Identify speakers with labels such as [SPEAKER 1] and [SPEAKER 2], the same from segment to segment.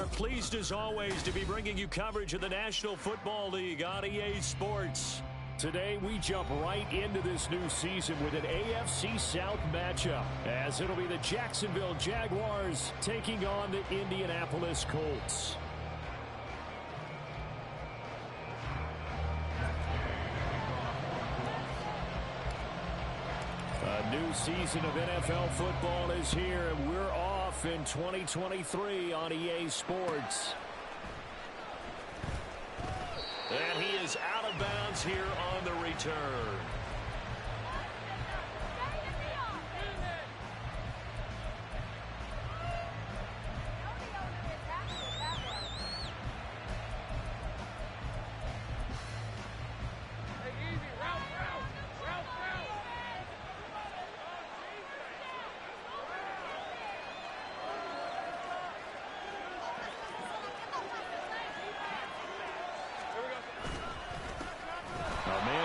[SPEAKER 1] are pleased as always to be bringing you coverage of the National Football League on EA Sports. Today we jump right into this new season with an AFC South matchup, as it'll be the Jacksonville Jaguars taking on the Indianapolis Colts. A new season of NFL football is here, and we're off in 2023 on EA Sports. And he is out of bounds here on the return.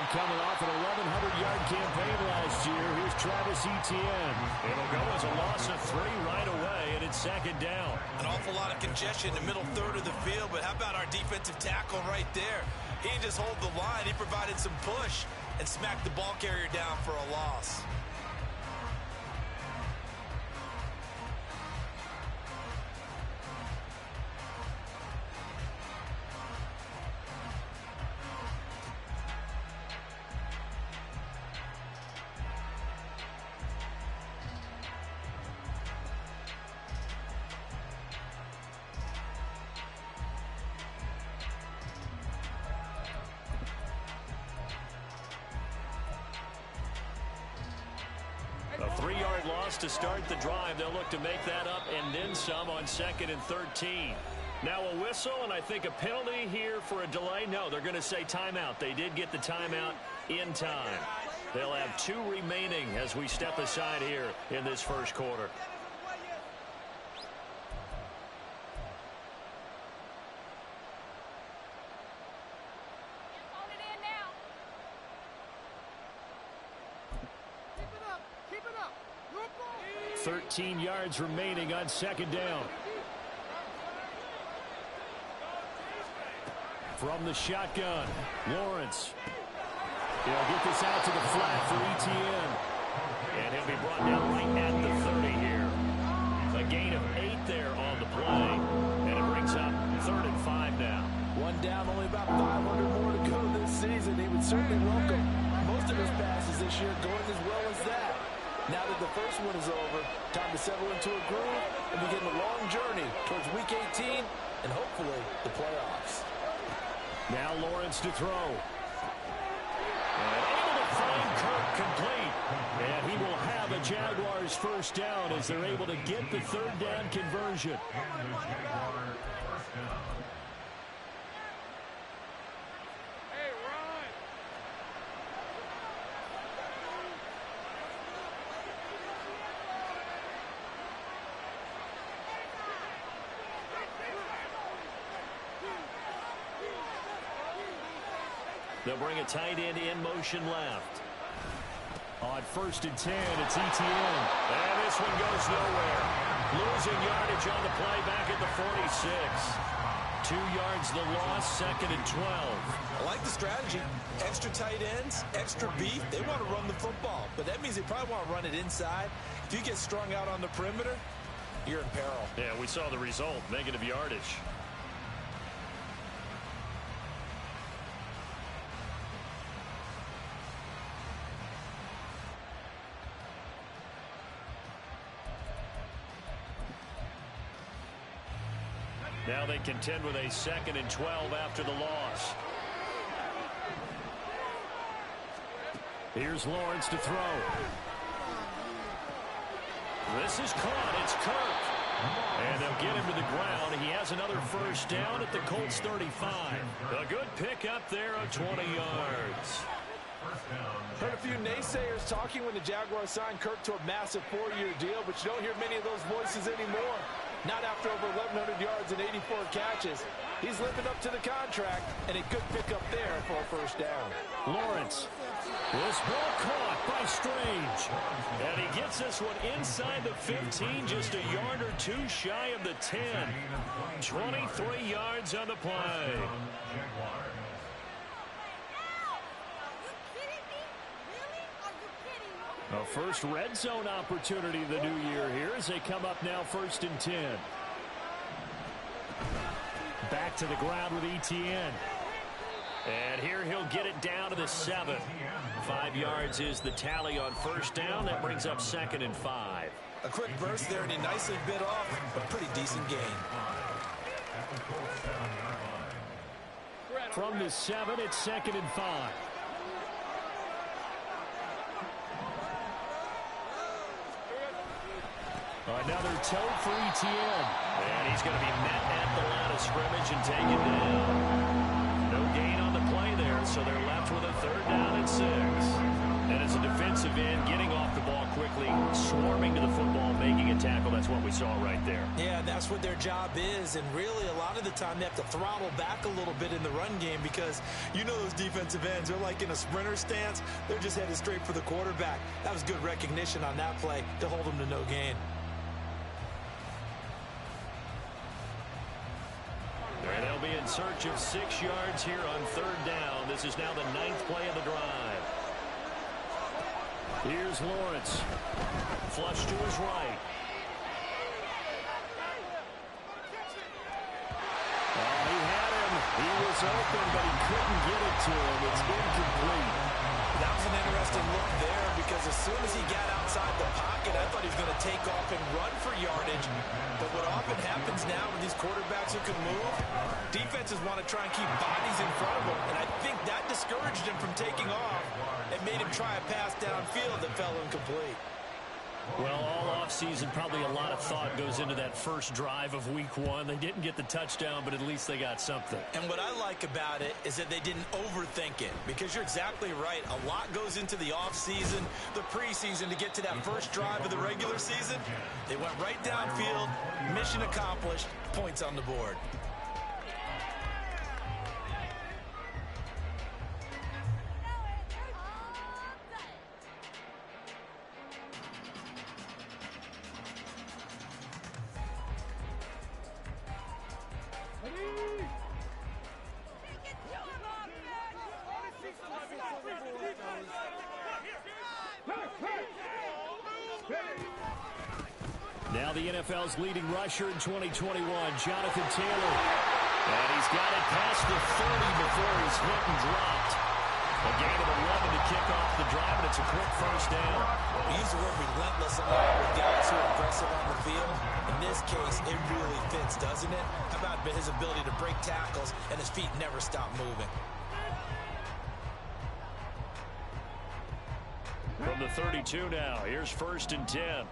[SPEAKER 1] Coming off an 1,100-yard campaign last year, here's Travis Etienne. It'll go as a loss of 3 right away, and it's second down.
[SPEAKER 2] An awful lot of congestion in the middle third of the field, but how about our defensive tackle right there? He didn't just hold the line, he provided some push and smacked the ball carrier down for a loss.
[SPEAKER 1] A 3-yard loss to start the drive. They'll look to make that up and then some on 2nd and 13. Now a whistle, and I think a penalty here for a delay. No, they're going to say timeout. They did get the timeout in time. They'll have 2 remaining as we step aside here in this first quarter.
[SPEAKER 3] Hold it in now.
[SPEAKER 1] 13 yards remaining on 2nd down. From the shotgun, Lawrence. He'll get this out to the flat for Etienne. And he'll be brought down right at the 30 here. A gain of 8 there on the play. And it brings up 3rd and 5 now.
[SPEAKER 4] One down, only about 500 more to go this season. He would certainly welcome most of his passes this year going as well as that. Now that the first one is over, time to settle into a groove and begin the long journey towards Week 18 and hopefully the playoffs.
[SPEAKER 1] Now Lawrence to throw. And able to find Kirk complete. And he will have a Jaguars first down as they're able to get the 3rd down conversion. They'll bring a tight end in motion left. On 1st and 10, it's Etienne. And this one goes nowhere. Losing yardage on the play back at the 46. 2 yards the loss, 2nd and 12.
[SPEAKER 2] I like the strategy. Extra tight ends, extra beef. They want to run the football, but that means they probably want to run it inside. If you get strung out on the perimeter, you're in peril.
[SPEAKER 1] Yeah, we saw the result, negative yardage. Now they contend with a 2nd and 12 after the loss. Here's Lawrence to throw. This is caught. It's Kirk. And they'll get him to the ground. He has another first down at the Colts 35. A good pickup there of 20 yards.
[SPEAKER 4] Heard a few naysayers talking when the Jaguars signed Kirk to a massive 4-year deal, but you don't hear many of those voices anymore. Not after over 1,100 yards and 84 catches. He's living up to the contract, and a good pickup there for a first down.
[SPEAKER 1] Lawrence This ball caught by Strange. And he gets this one inside the 15, just a yard or two shy of the 10. 23 yards on the play. A first red zone opportunity the new year here as they come up now 1st and 10. Back to the ground with Etienne. And here he'll get it down to the 7. 5 yards is the tally on first down. That brings up 2nd and 5.
[SPEAKER 2] A quick burst there, and he nicely bit off a pretty decent gain.
[SPEAKER 1] From the 7, it's 2nd and 5. Another toe for Etienne. And he's going to be met at the line of scrimmage and taken down. No gain on the play there, so they're left with a 3rd down and 6. And as a defensive end, getting off the ball quickly, swarming to the football, making a tackle. That's what we saw right there.
[SPEAKER 2] Yeah, that's what their job is. And really, a lot of the time, they have to throttle back a little bit in the run game because you know those defensive ends, they're like in a sprinter stance. They're just headed straight for the quarterback. That was good recognition on that play to hold them to no gain.
[SPEAKER 1] And they'll be in search of 6 yards here on 3rd down. This is now the 9th play of the drive. Here's Lawrence. Flush to his right. Oh, he had him. He was open, but he couldn't get it to him. It's incomplete.
[SPEAKER 2] That was an interesting look there because as soon as he got outside the pocket, I thought he was going to take off and run for yardage. But what often happens now with these quarterbacks who can move, defenses want to try and keep bodies in front of them. And I think that discouraged him from taking off and made him try a pass downfield that fell incomplete.
[SPEAKER 1] Well, all offseason, probably a lot of thought goes into that first drive of week 1. They didn't get the touchdown, but at least they got something.
[SPEAKER 2] And what I like about it is that they didn't overthink it, because you're exactly right. A lot goes into the offseason, the preseason, to get to that first drive of the regular season. They went right downfield, mission accomplished, points on the board.
[SPEAKER 1] Now the NFL's leading rusher in 2021, Jonathan Taylor. And he's got it past the 30 before he's hit and dropped. A gain of 11 to kick off the drive, and it's a quick first down.
[SPEAKER 2] We use the word relentless a lot with guys who are aggressive on the field. In this case, it really fits, doesn't it? How about his ability to break tackles and his feet never stop moving?
[SPEAKER 1] From the 32 now, here's 1st and 10.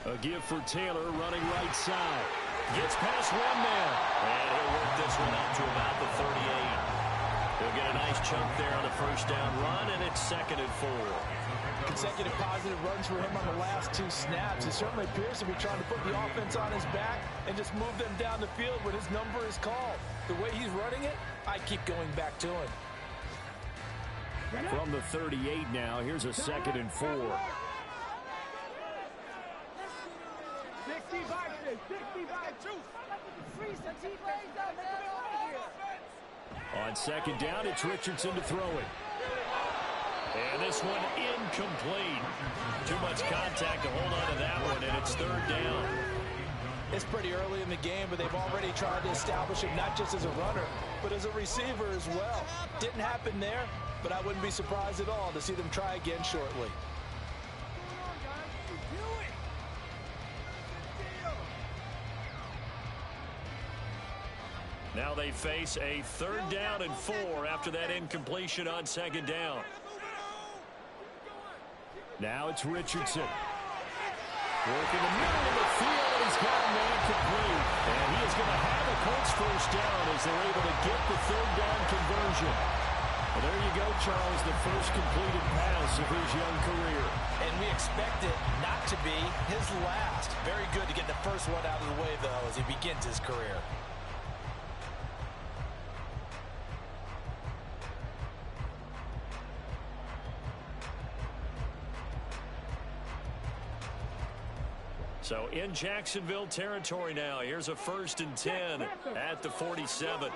[SPEAKER 1] A give for Taylor, running right side. Gets past one man. And he'll work this one up to about the 38. He'll get a nice chunk there on the first down run, and it's 2nd and 4.
[SPEAKER 4] Consecutive positive runs for him on the last 2 snaps. He certainly appears to be trying to put the offense on his back and just move them down the field when his number is called. The way he's running it, I keep going back to him.
[SPEAKER 1] From the 38 now, here's a 2nd and 4. On 2nd down, it's Richardson to throw it. And this one incomplete. Too much contact to hold on to that one, and it's 3rd down.
[SPEAKER 4] It's pretty early in the game, but they've already tried to establish him not just as a runner, but as a receiver as well. Didn't happen there, but I wouldn't be surprised at all to see them try again shortly.
[SPEAKER 1] Now they face a 3rd down and 4 after that incompletion on 2nd down. Now it's Richardson. Working the middle of the field, and he's got a man complete. And he is going to have a Colts first down as they're able to get the 3rd down conversion. Well, there you go, Charles, the first completed pass of his young career.
[SPEAKER 2] And we expect it not to be his last. Very good to get the first one out of the way, though, as he begins his career.
[SPEAKER 1] So in Jacksonville territory now. Here's a 1st and 10 at the 47.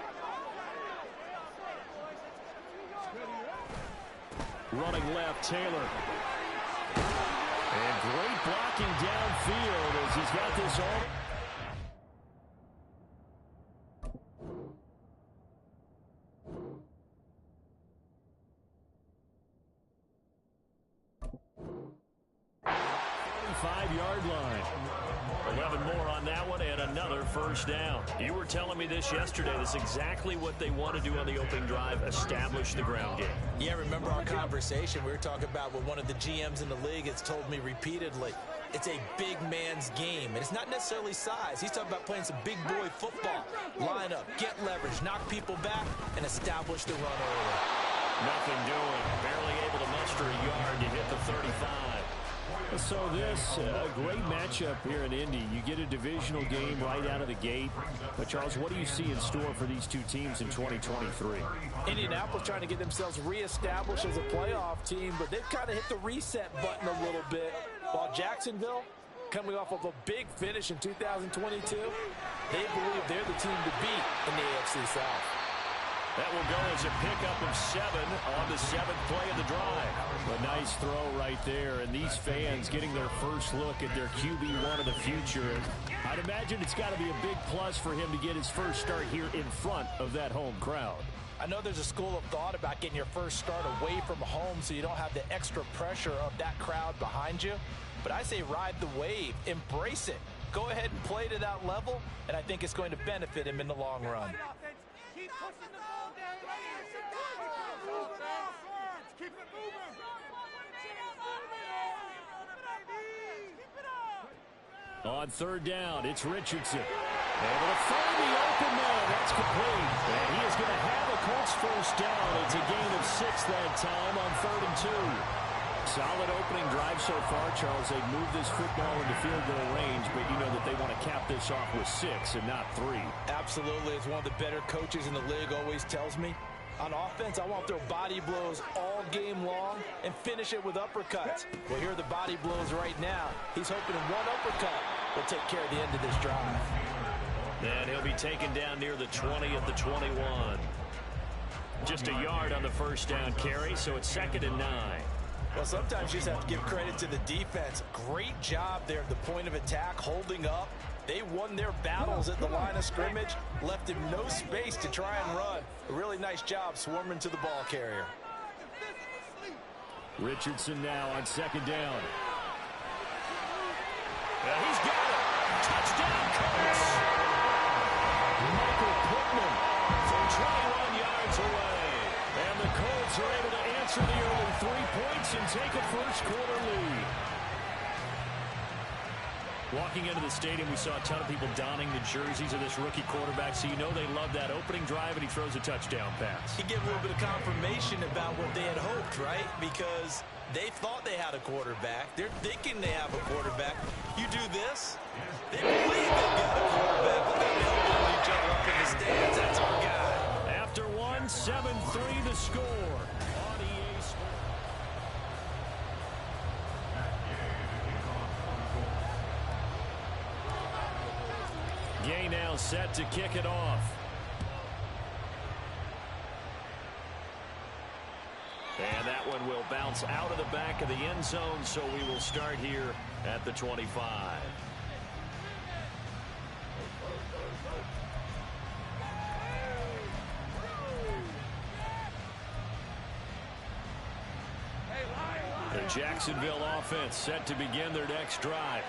[SPEAKER 1] Running left, Taylor. And great blocking downfield as he's got this all. Five-yard line. 11 more on that one and another first down. You were telling me this yesterday. That's exactly what they want to do on the opening drive, establish the ground game.
[SPEAKER 2] Yeah, remember our conversation? We were talking about what one of the GMs in the league has told me repeatedly. It's a big man's game, and it's not necessarily size. He's talking about playing some big boy football. Line up, get leverage, knock people back, and establish the run early.
[SPEAKER 1] Nothing doing. Barely able to muster a yard to hit the 35. So this, a great matchup here in Indy. You get a divisional game right out of the gate. But, Charles, what do you see in store for these two teams in 2023?
[SPEAKER 4] Indianapolis trying to get themselves reestablished as a playoff team, but they've kind of hit the reset button a little bit. While Jacksonville, coming off of a big finish in 2022, they believe they're the team to beat in the AFC South.
[SPEAKER 1] That will go as a pickup of 7 on the 7th play of the drive. A nice throw right there, and these fans getting their first look at their QB1 of the future. I'd imagine it's got to be a big plus for him to get his first start here in front of that home crowd.
[SPEAKER 2] I know there's a school of thought about getting your first start away from home so you don't have the extra pressure of that crowd behind you. But I say ride the wave, embrace it. Go ahead and play to that level, and I think it's going to benefit him in the long run.
[SPEAKER 3] Keep pushing the ball down here. Keep it moving.
[SPEAKER 1] On 3rd down, it's Richardson. Able to find the open man. That's complete. And he is going to have a Colts first down. It's a gain of 6 that time on 3rd and 2. Solid opening drive so far, Charles. They've moved this football into field goal range, but you know that they want to cap this off with 6 and not 3.
[SPEAKER 2] Absolutely. As one of the better coaches in the league always tells me, on offense, I want to throw body blows all game long and finish it with uppercuts. Well, here are the body blows right now. He's hoping one uppercut will take care of the end of this drive.
[SPEAKER 1] And he'll be taken down near the 20 at the 21. Just a yard on the first down carry, so it's 2nd and 9.
[SPEAKER 2] Well, sometimes you just have to give credit to the defense. Great job there at the point of attack, holding up. They won their battles at the line of scrimmage, left him no space to try and run. A really nice job swarming to the ball carrier.
[SPEAKER 1] Richardson now on 2nd down. And he's got it. Touchdown, Colts. Michael Pittman from 21 yards away. And the Colts are able to answer the early 3 points and take a first-quarter lead. Walking into the stadium, we saw a ton of people donning the jerseys of this rookie quarterback, so you know they love that opening drive, and he throws a touchdown pass.
[SPEAKER 2] He gave a little bit of confirmation about what they had hoped, right? Because they thought they had a quarterback. They're thinking they have a quarterback. You do this, they believe they've got a quarterback. Look at them elbowing each other up in the stands. That's our guy.
[SPEAKER 1] After 1, 7-3 the score on EA Sports. Gay now set to kick it off. And that one will bounce out of the back of the end zone, so we will start here at the 25. The Jacksonville offense set to begin their next drive.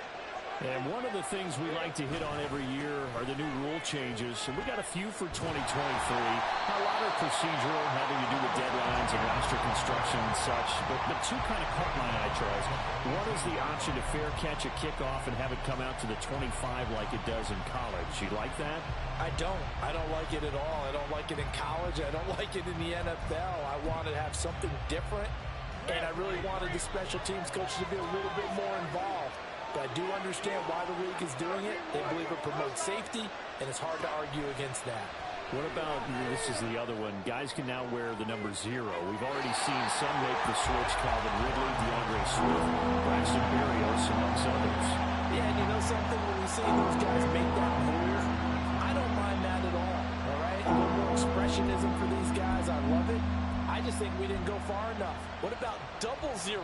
[SPEAKER 1] And one of the things we like to hit on every year are the new rule changes. And we got a few for 2023. A lot are procedural, having to do with deadlines and roster construction and such. But two kind of caught my eye, Charles. One is the option to fair catch a kickoff and have it come out to the 25 like it does in college. You like that?
[SPEAKER 4] I don't like it at all. I don't like it in college. I don't like it in the NFL. I wanted to have something different, and I really wanted the special teams coaches to be a little bit more involved. But I do understand why the league is doing it. They believe it promotes safety, and it's hard to argue against that.
[SPEAKER 1] What about, this is the other one, guys can now wear the number 0. We've already seen some make the switch, Calvin Ridley, DeAndre Swift, Braxton Berrios, amongst others.
[SPEAKER 4] Yeah, and you know something, when we see those guys make that move, I don't mind that at all right? A little more expressionism for these guys, I love it. I just think we didn't go far enough. What about 00,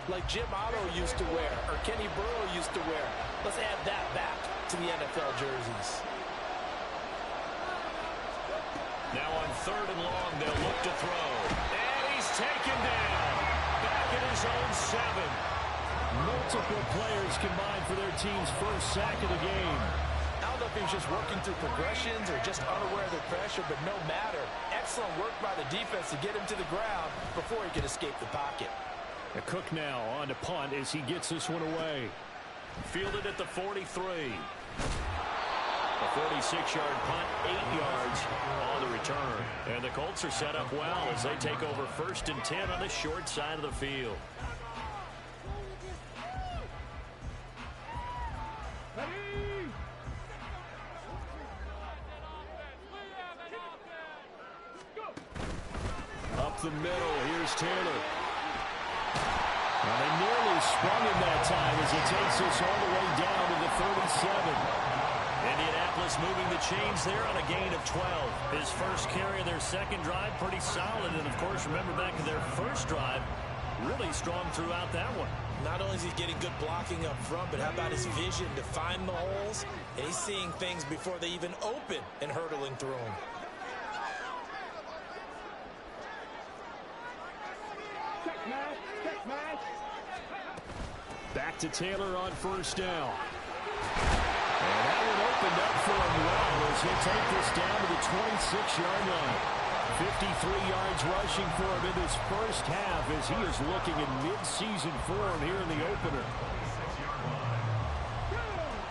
[SPEAKER 4] like Jim Otto used to wear, or Kenny Burrow used to wear? Let's add that back to the NFL jerseys.
[SPEAKER 1] Now on 3rd and long, they'll look to throw. And he's taken down. Back at his own 7. Multiple players combined for their team's first sack of the game.
[SPEAKER 4] I don't know if he was just working through progressions or just unaware of the pressure, but no matter. Excellent work by the defense to get him to the ground before he could escape the pocket.
[SPEAKER 1] A Cook now on to punt as he gets this one away. Fielded at the 43. A 46-yard punt, 8 yards on the return. And the Colts are set up well as they take over 1st and 10 on the short side of the field. Up the middle, here's Taylor. And they nearly sprung him that time as he takes us all the way down to the 37. Indianapolis moving the chains there on a gain of 12. His first carry of their second drive, pretty solid. And, of course, remember back to their first drive, really strong throughout that one.
[SPEAKER 2] Not only is he getting good blocking up front, but how about his vision to find the holes? And he's seeing things before they even open and hurtling through them.
[SPEAKER 1] Back to Taylor on 1st down. And that one opened up for him well as he'll take this down to the 26-yard line. 53 yards rushing for him in this first half as he is looking in mid-season form here in the opener.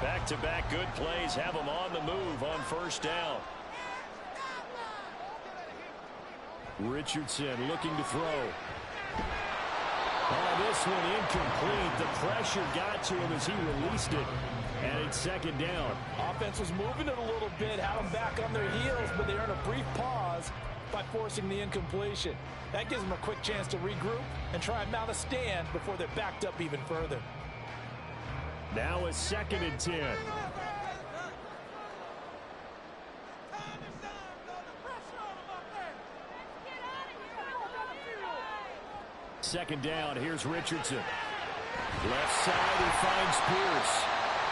[SPEAKER 1] Back-to-back good plays have him on the move on 1st down. Richardson looking to throw. Oh, this one incomplete. The pressure got to him as he released it. And it's 2nd down.
[SPEAKER 4] Offense was moving it a little bit, had them back on their heels, but they earned a brief pause by forcing the incompletion. That gives them a quick chance to regroup and try and mount a stand before they're backed up even further.
[SPEAKER 1] Now a 2nd and 10. 2nd down, here's Richardson. Left side, he finds Pierce.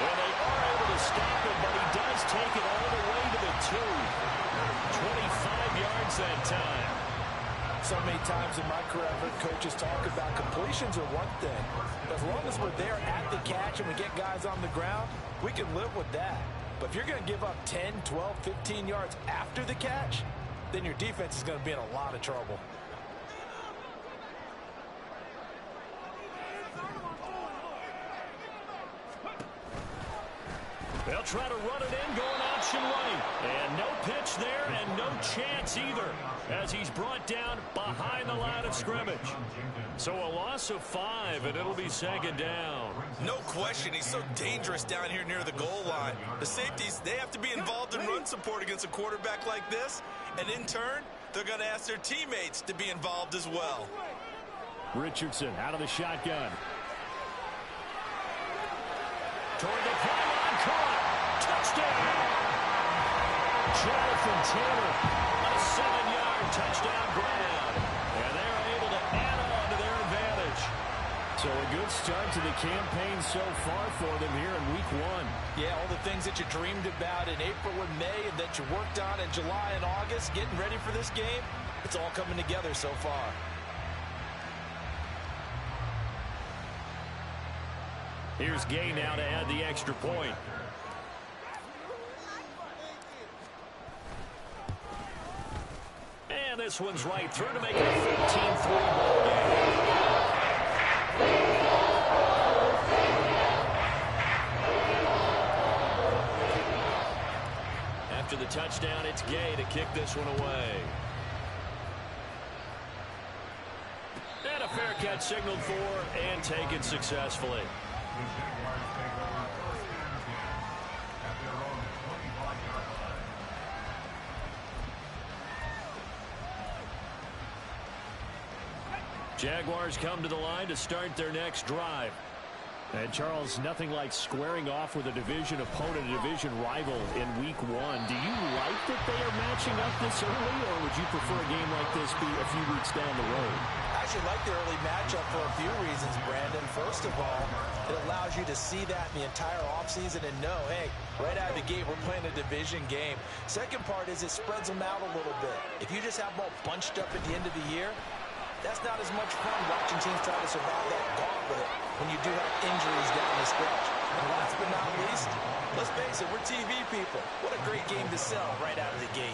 [SPEAKER 1] And they are able to stop him, but he does take it all the way to the 2. 25 yards that time.
[SPEAKER 4] So many times in my career, I've heard coaches talk about completions are one thing. But as long as we're there at the catch and we get guys on the ground, we can live with that. But if you're going to give up 10, 12, 15 yards after the catch, then your defense is going to be in a lot of trouble.
[SPEAKER 1] They'll try to run it in, going option right. And no pitch there and no chance either as he's brought down behind the line of scrimmage. So a loss of 5, and it'll be 2nd down.
[SPEAKER 2] No question, he's so dangerous down here near the goal line. The safeties, they have to be involved in run support against a quarterback like this. And in turn, they're going to ask their teammates to be involved as well.
[SPEAKER 1] Richardson out of the shotgun. Toward the pylon, caught. Touchdown. Jonathan Taylor, a 7-yard touchdown grab. And they're able to add on to their advantage. So a good start to the campaign so far for them here in week 1.
[SPEAKER 4] Yeah, all the things that you dreamed about in April and May and that you worked on in July and August, getting ready for this game, it's all coming together so far.
[SPEAKER 1] Here's Gay now to add the extra point. And this one's right through to make it a 14-3 ball game. After the touchdown, it's Gay to kick this one away. And a fair catch signaled for and taken successfully. Jaguars come to the line to start their next drive. And Charles, nothing like squaring off with a division opponent, a division rival in week one. Do you like that they are matching up this early, or would you prefer a game like this be a few weeks down the road?
[SPEAKER 2] I actually like the early matchup for a few reasons, Brandon. First of all, it allows you to see that in the entire offseason and know, hey, right out of the gate, we're playing a division game. Second part is it spreads them out a little bit. If you just have them all bunched up at the end of the year, that's not as much fun watching teams try to survive that gauntlet when you do have injuries down the stretch. And last but not least, let's face it, we're TV people. What a great game to sell right out of the gate.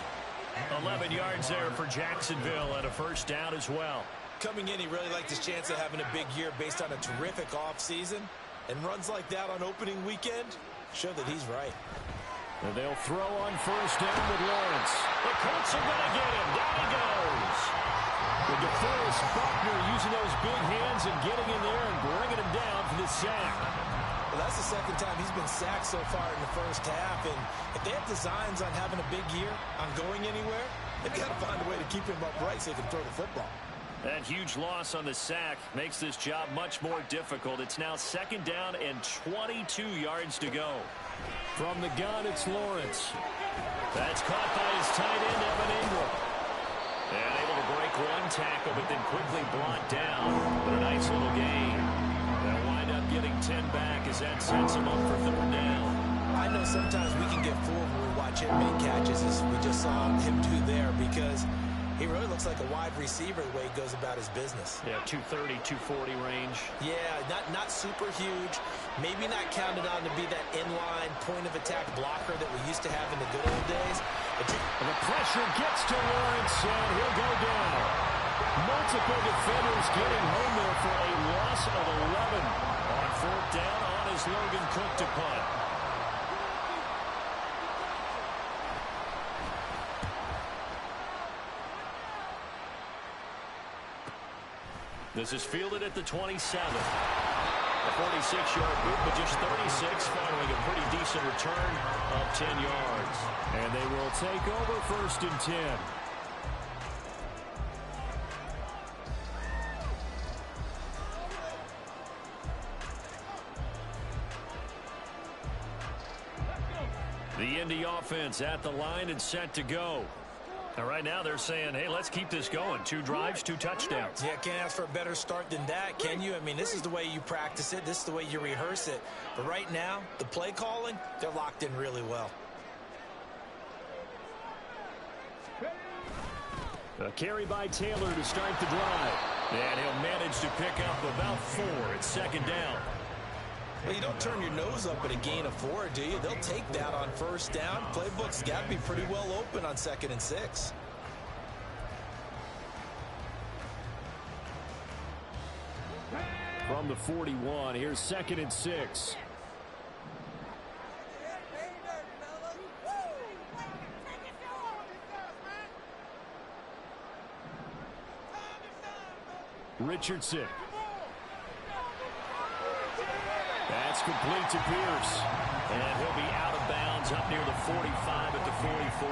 [SPEAKER 1] 11 yards there for Jacksonville and a first down as well.
[SPEAKER 2] Coming in, he really liked his chance of having a big year based on a terrific offseason. And runs like that on opening weekend show that he's right.
[SPEAKER 1] And they'll throw on first down with Lawrence. The Colts are going to get him. Down he goes. The DeForest Buckner using those big hands and getting in there and bringing him down for the sack.
[SPEAKER 2] Well, that's the second time he's been sacked so far in the first half. And if they have designs on having a big year, on going anywhere, they've got to find a way to keep him upright so they can throw the football.
[SPEAKER 1] That huge loss on the sack makes this job much more difficult. It's now second down and 22 yards to go. From the gun, it's Lawrence. That's caught by his tight end, Evan Ingram. And able to break one tackle, but then quickly brought down. But a nice little gain. They'll wind up getting 10 back as that sets him up for third down.
[SPEAKER 2] I know sometimes we can get fooled when we watch him make catches, as we just saw him do there, because he really looks like a wide receiver the way he goes about his business.
[SPEAKER 1] Yeah, 230, 240 range.
[SPEAKER 2] Yeah, not super huge. Maybe not counted on to be that inline point-of-attack blocker that we used to have in the good old days.
[SPEAKER 1] And the pressure gets to Lawrence, and he'll go down. Multiple defenders getting home there for a loss of 11. On fourth down, on is Logan Cook to punt. This is fielded at the 27. A 46-yard boot, but just 36, following a pretty decent return of 10 yards. And they will take over first and 10. The Indy offense at the line and set to go. And right now they're saying, hey, let's keep this going. 2 drives, 2 touchdowns.
[SPEAKER 2] Yeah, can't ask for a better start than that, can you? I mean, this is the way you practice it. This is the way you rehearse it. But right now, the play calling, they're locked in really well.
[SPEAKER 1] A carry by Taylor to start the drive. And he'll manage to pick up about 4. It's second down.
[SPEAKER 2] Well, you don't turn your nose up at a gain of 4, do you? They'll take that on first down. Playbook's got to be pretty well open on 2nd and 6.
[SPEAKER 1] From the 41, here's 2nd and 6. Richardson. That's complete to Pierce. And he'll be out of bounds up near the 45 at the 44.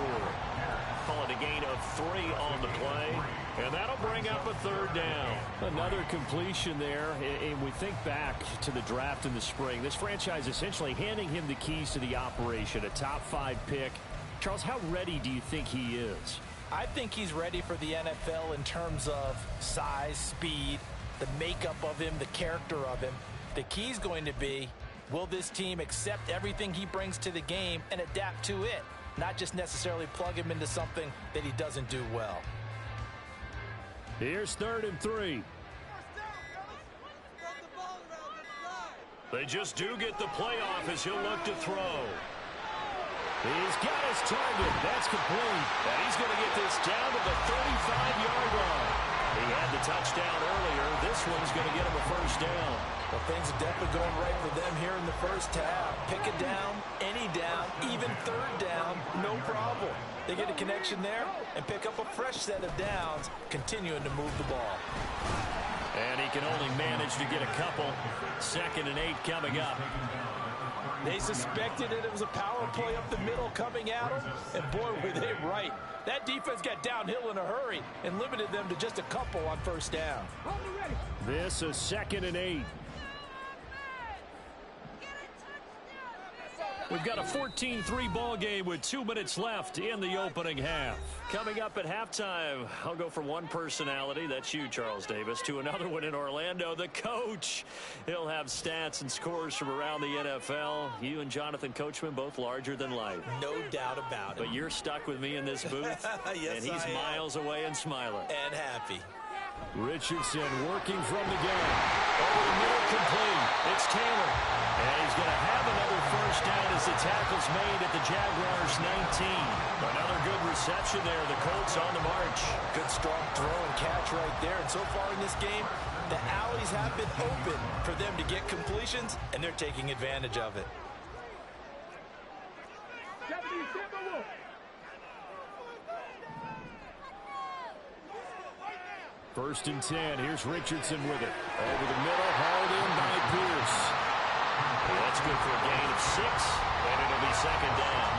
[SPEAKER 1] Call it a gain of 3 on the play. And that'll bring up a third down. Another completion there. And we think back to the draft in the spring. This franchise essentially handing him the keys to the operation. A top 5 pick. Charles, how ready do you think he is?
[SPEAKER 2] I think he's ready for the NFL in terms of size, speed, the makeup of him, the character of him. The key's going to be, will this team accept everything he brings to the game and adapt to it, not just necessarily plug him into something that he doesn't do well.
[SPEAKER 1] Here's 3rd and 3. They just do get the playoff as he'll look to throw. He's got his target. That's complete. And he's going to get this down to the 35-yard line. He had the touchdown earlier. This one's going to get him a first down.
[SPEAKER 4] Well, things are definitely going right for them here in the first half. Pick a down, any down, even third down, no problem. They get a connection there and pick up a fresh set of downs, continuing to move the ball.
[SPEAKER 1] And he can only manage to get a couple. 2nd and 8 coming up.
[SPEAKER 4] They suspected it was a power play up the middle coming at them, and boy, were they right. That defense got downhill in a hurry and limited them to just a couple on first down.
[SPEAKER 1] This is 2nd and 8. We've got a 14-3 ball game with 2 minutes left in the opening half. Coming up at halftime, I'll go from one personality, that's you, Charles Davis, to another one in Orlando, the coach. He'll have stats and scores from around the NFL. You and Jonathan Coachman, both larger than life.
[SPEAKER 2] No doubt about it.
[SPEAKER 1] But you're stuck with me in this booth,
[SPEAKER 2] yes,
[SPEAKER 1] and he's miles away and smiling.
[SPEAKER 2] And happy.
[SPEAKER 1] Richardson working from the gun. Over the middle, complete. It's Taylor. And he's going to have another first down as the tackle's made at the Jaguars' 19. Another good reception there. The Colts on the march.
[SPEAKER 4] Good strong throw and catch right there. And so far in this game, the alleys have been open for them to get completions, and they're taking advantage of it.
[SPEAKER 1] 1st and 10. Here's Richardson with it. Over the middle, hauled in by Pierce. Well, that's good for a gain of 6, and it'll be 2nd down.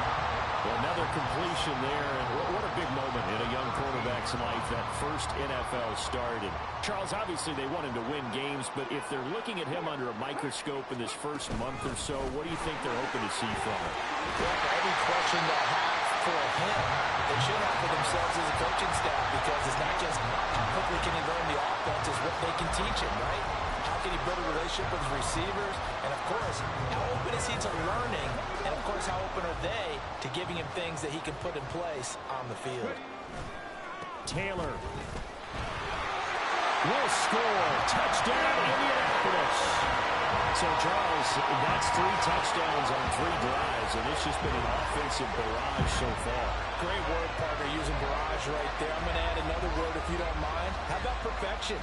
[SPEAKER 1] Well, another completion there, and what a big moment in a young quarterback's life, that first NFL start. And Charles, obviously they want him to win games, but if they're looking at him under a microscope in this first month or so, what do you think they're hoping to see from him?
[SPEAKER 4] Well, every question they have for him, they should have for themselves as a coaching staff, because it's not just hopefully can he learn the offense, it's what they can teach him, right? How can he build a relationship with his receivers? And, of course, how open is he to learning? And, of course, how open are they to giving him things that he can put in place on the field?
[SPEAKER 1] Taylor will score. Touchdown, Indianapolis. So, Charles, that's 3 touchdowns on 3 drives, and it's just been an offensive barrage so far.
[SPEAKER 4] Great word, partner, using barrage right there. I'm going to add another word if you don't mind. How about perfection?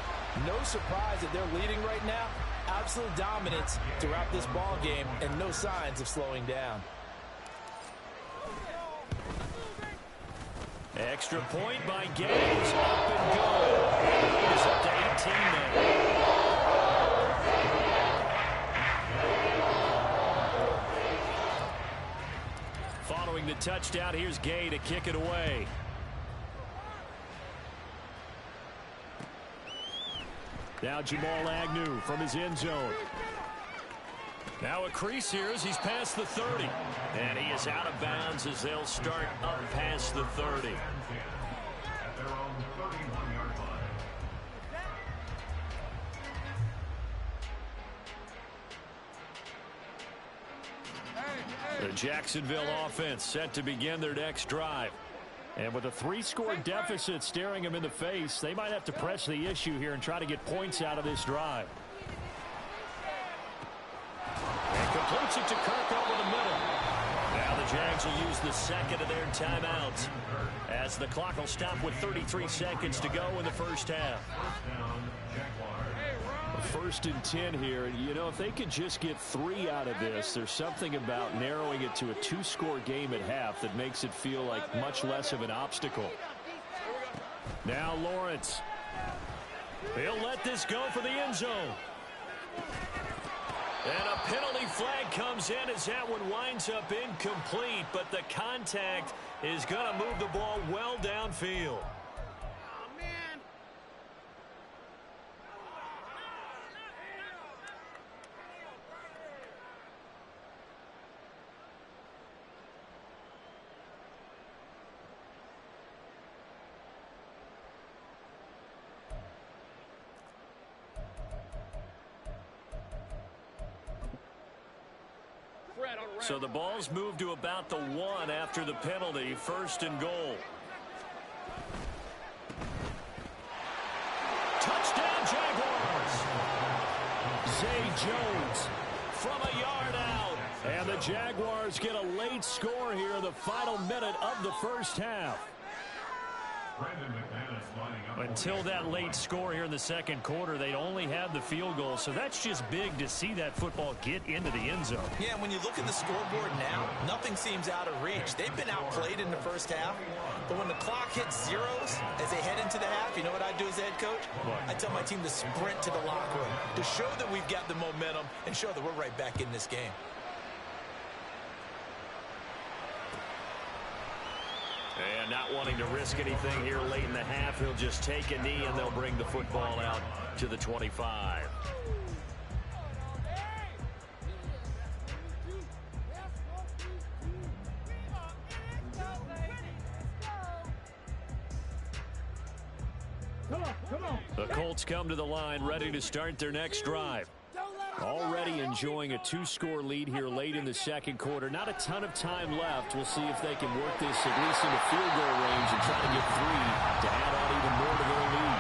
[SPEAKER 4] No surprise that they're leading right now. Absolute dominance throughout this ball game, and no signs of slowing down.
[SPEAKER 1] Extra point by Gaines. Up and good. He's up to 18 now. Following the touchdown, here's Gay to kick it away. Now Jamal Agnew from his end zone. Now a crease here as he's past the 30. And he is out of bounds as they'll start up past the 30. The Jacksonville offense set to begin their next drive. And with a 3-score deficit staring them in the face, they might have to press the issue here and try to get points out of this drive. And completes it to Kirk over the middle. Now the Jags will use the second of their timeouts as the clock will stop with 33 seconds to go in the first half. 1st and 10 here. You know, if they could just get 3 out of this, there's something about narrowing it to a 2-score game at half that makes it feel like much less of an obstacle. Now Lawrence. He'll let this go for the end zone. And a penalty flag comes in as that one winds up incomplete, but the contact is going to move the ball well downfield. So the ball's moved to about the 1 after the penalty. 1st and goal. Touchdown Jaguars. Zay Jones from a yard out. And the Jaguars get a late score here in the final minute of the first half. Until that late score here in the second quarter, they only had the field goal. So that's just big to see that football get into the end zone.
[SPEAKER 2] Yeah, when you look at the scoreboard now, nothing seems out of reach. They've been outplayed in the first half. But when the clock hits zeros as they head into the half, you know what I do as the head coach?
[SPEAKER 1] What?
[SPEAKER 2] I tell my team to sprint to the locker room to show that we've got the momentum and show that we're right back in this game.
[SPEAKER 1] And not wanting to risk anything here late in the half, he'll just take a knee and they'll bring the football out to the 25. The Colts come to the line ready to start their next drive. Already enjoying a 2-score lead here late in the second quarter. Not a ton of time left. We'll see if they can work this at least into field goal range and try to get 3 to add on even more to their lead.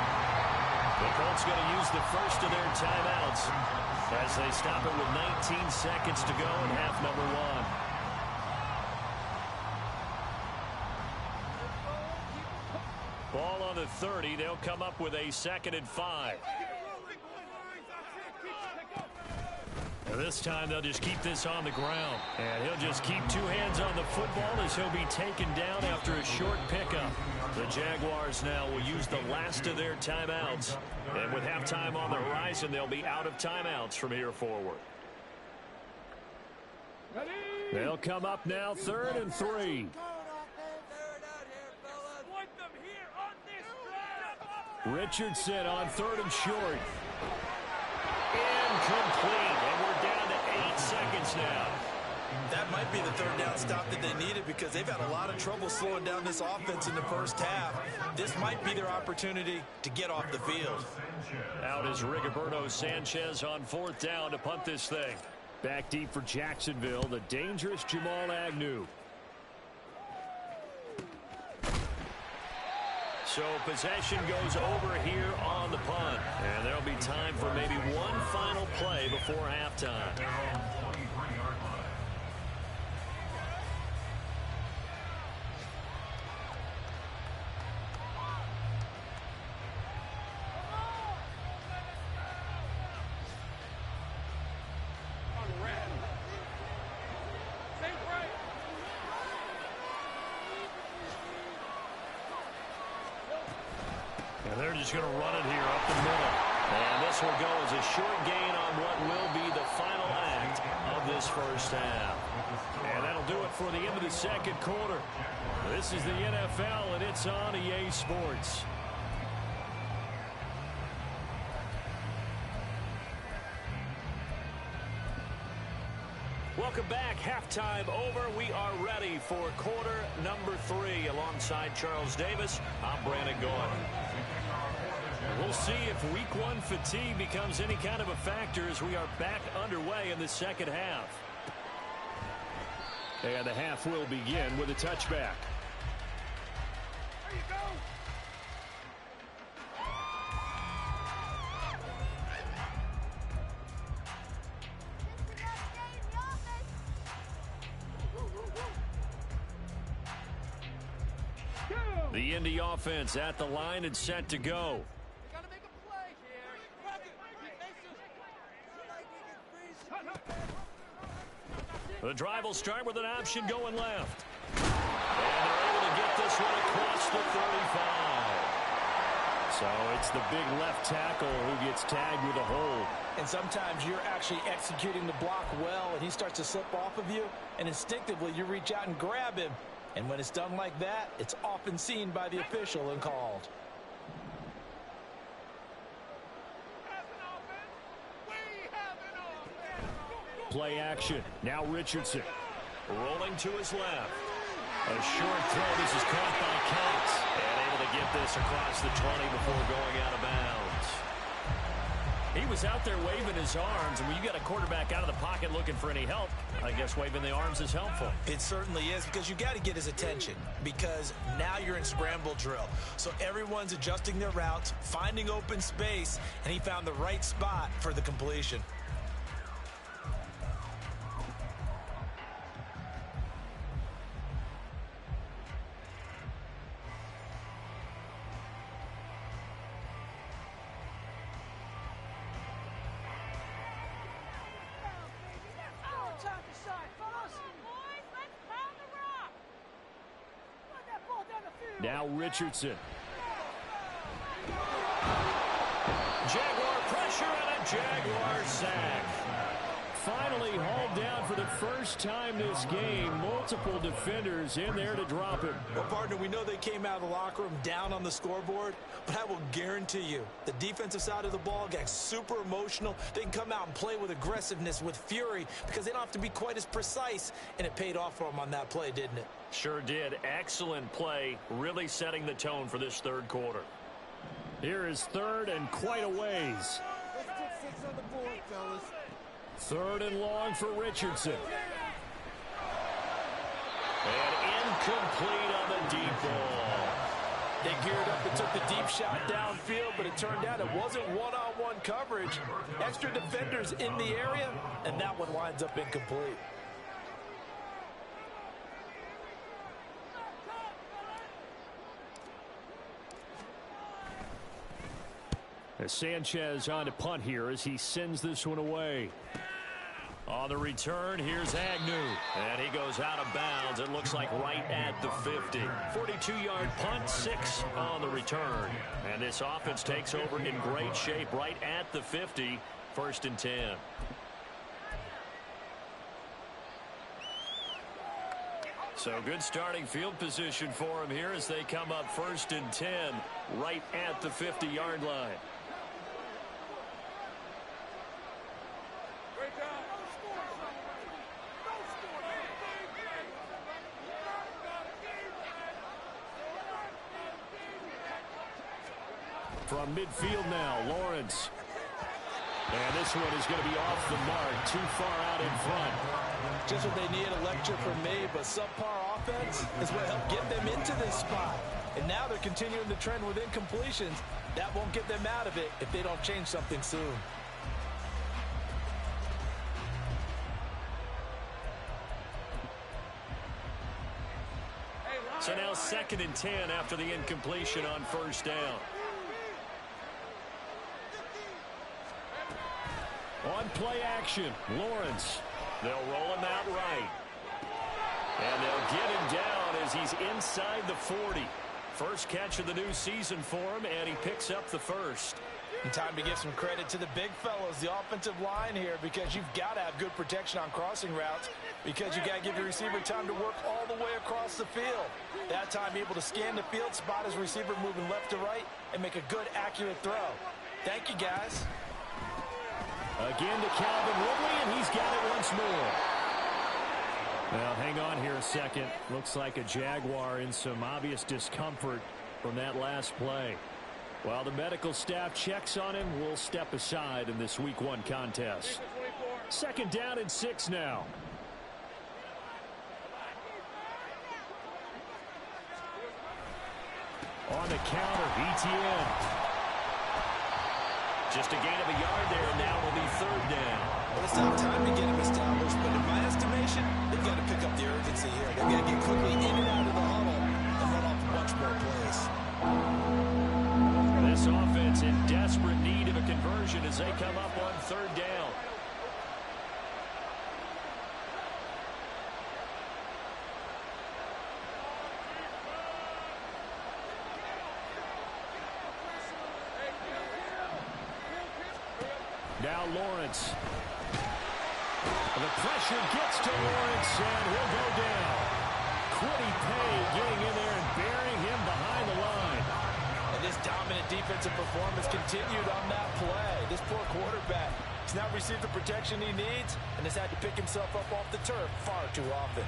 [SPEAKER 1] The Colts going to use the first of their timeouts as they stop it with 19 seconds to go in half number 1. Ball on the 30. They'll come up with a 2nd and 5. This time they'll just keep this on the ground. And he'll just keep 2 hands on the football as he'll be taken down after a short pickup. The Jaguars now will use the last of their timeouts. And with halftime on the horizon, they'll be out of timeouts from here forward. They'll come up now 3rd and 3. Richardson on 3rd and short. Incomplete. And we're down to 8 seconds now.
[SPEAKER 2] That might be the 3rd down stop that they needed because they've had a lot of trouble slowing down this offense in the first half. This might be their opportunity to get off the field.
[SPEAKER 1] Out is Rigoberto Sanchez on 4th down to punt this thing. Back deep for Jacksonville, the dangerous Jamal Agnew. So possession goes over here on the punt. And there'll be time for maybe one final play before halftime. And they're just going to run it here up the middle. And this will go as a short gain on what will be the final act of this first half. And that'll do it for the end of the second quarter. This is the NFL, and it's on EA Sports. Welcome back. Halftime over. We are ready for quarter number 3. Alongside Charles Davis, I'm Brandon Gaudin. We'll see if week 1 fatigue becomes any kind of a factor as we are back underway in the second half. And the half will begin with a touchback.
[SPEAKER 3] There you go.
[SPEAKER 1] The Indy offense at the line and set to go.
[SPEAKER 3] Gotta make a play here.
[SPEAKER 1] The drive will start with an option going left. And they're able to get this one across the 35. So it's the big left tackle who gets tagged with a hold.
[SPEAKER 4] And sometimes you're actually executing the block well, and he starts to slip off of you, and instinctively you reach out and grab him. And when it's done like that, it's often seen by the official and called.
[SPEAKER 1] Play action. Now Richardson. Rolling to his left. A short throw. This is caught by Cox. And able to get this across the 20 before going out of bounds. He was out there waving his arms, and when you got a quarterback out of the pocket looking for any help, I guess waving the arms is helpful.
[SPEAKER 2] It certainly is, because you got to get his attention, because now you're in scramble drill. So everyone's adjusting their routes, finding open space, and he found the right spot for the completion.
[SPEAKER 1] Now Richardson. Jaguar pressure and a Jaguar sack. Finally hauled down for the first time this game. Multiple defenders in there to drop him.
[SPEAKER 2] Well, partner, we know they came out of the locker room down on the scoreboard, but I will guarantee you the defensive side of the ball got super emotional. They can come out and play with aggressiveness, with fury, because they don't have to be quite as precise, and it paid off for them on that play, didn't it?
[SPEAKER 1] Sure did. Excellent play, really setting the tone for this third quarter. Here is third and quite a ways.
[SPEAKER 3] Let's get 6 on the board, fellas.
[SPEAKER 1] Third and long for Richardson. And incomplete on the deep ball.
[SPEAKER 2] They geared up and took the deep shot downfield, but it turned out it wasn't one-on-one coverage. Extra defenders in the area, and that one winds up incomplete.
[SPEAKER 1] As Sanchez on to punt here as he sends this one away. On the return, here's Agnew. And he goes out of bounds. It looks like right at the 50. 42-yard punt, 6 on the return. And this offense takes over in great shape right at the 50. 1st and 10. So good starting field position for him here as they come up 1st and 10 right at the 50-yard line. From midfield now, Lawrence. And this one is going to be off the mark, too far out in front.
[SPEAKER 2] Just what they need, a lecture from me, but subpar offense is what helped get them into this spot. And now they're continuing the trend with incompletions. That won't get them out of it if they don't change something soon.
[SPEAKER 1] So now 2nd and 10 after the incompletion on 1st down. On play action, Lawrence. They'll roll him out right. And they'll get him down as he's inside the 40. First catch of the new season for him, and he picks up the first.
[SPEAKER 2] And time to give some credit to the big fellows, the offensive line here, because you've got to have good protection on crossing routes, because you got to give your receiver time to work all the way across the field. That time able to scan the field, spot his receiver moving left to right, and make a good, accurate throw. Thank you, guys.
[SPEAKER 1] Again to Calvin Ridley, and he's got it once more. Now, hang on here a second. Looks like a Jaguar in some obvious discomfort from that last play. While the medical staff checks on him, we'll step aside in this Week 1 contest. 2nd down and 6 now. On the counter, ETN. Just a gain of a yard there, and now will be 3rd down.
[SPEAKER 2] Well, it's not time to get him established, but in my estimation, they've got to pick up the urgency here. They've got to get quickly in and out of the huddle and run off much more plays.
[SPEAKER 1] This offense in desperate need of a conversion as they come up on 3rd down. Now Lawrence. The pressure gets to Lawrence, and he'll go down. Quiddy Pay getting in there and burying him behind the line.
[SPEAKER 2] And this dominant defensive performance continued on that play. This poor quarterback has not received the protection he needs and has had to pick himself up off the turf far too often.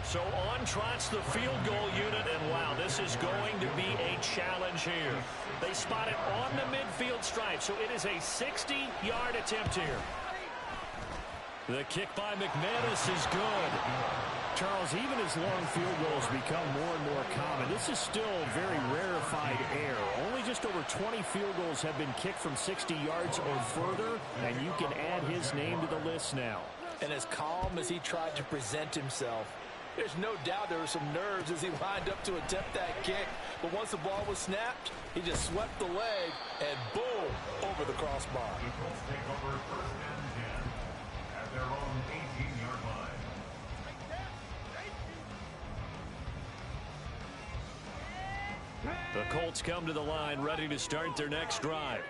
[SPEAKER 1] So on trots the field goal unit, and wow, this is going to be a challenge here. They spot it on the midfield stripe, so it is a 60-yard attempt here. The kick by McManus is good. Charles, even as long field goals become more and more common, this is still very rarefied air. Only just over 20 field goals have been kicked from 60 yards or further, and you can add his name to the list now.
[SPEAKER 2] And as calm as he tried to present himself, there's no doubt there were some nerves as he lined up to attempt that kick. But once the ball was snapped, he just swept the leg and boom, over the crossbar.
[SPEAKER 5] Eagles take over 1st and 10 at their own 18-yard line.
[SPEAKER 1] The Colts come to the line ready to start their next drive.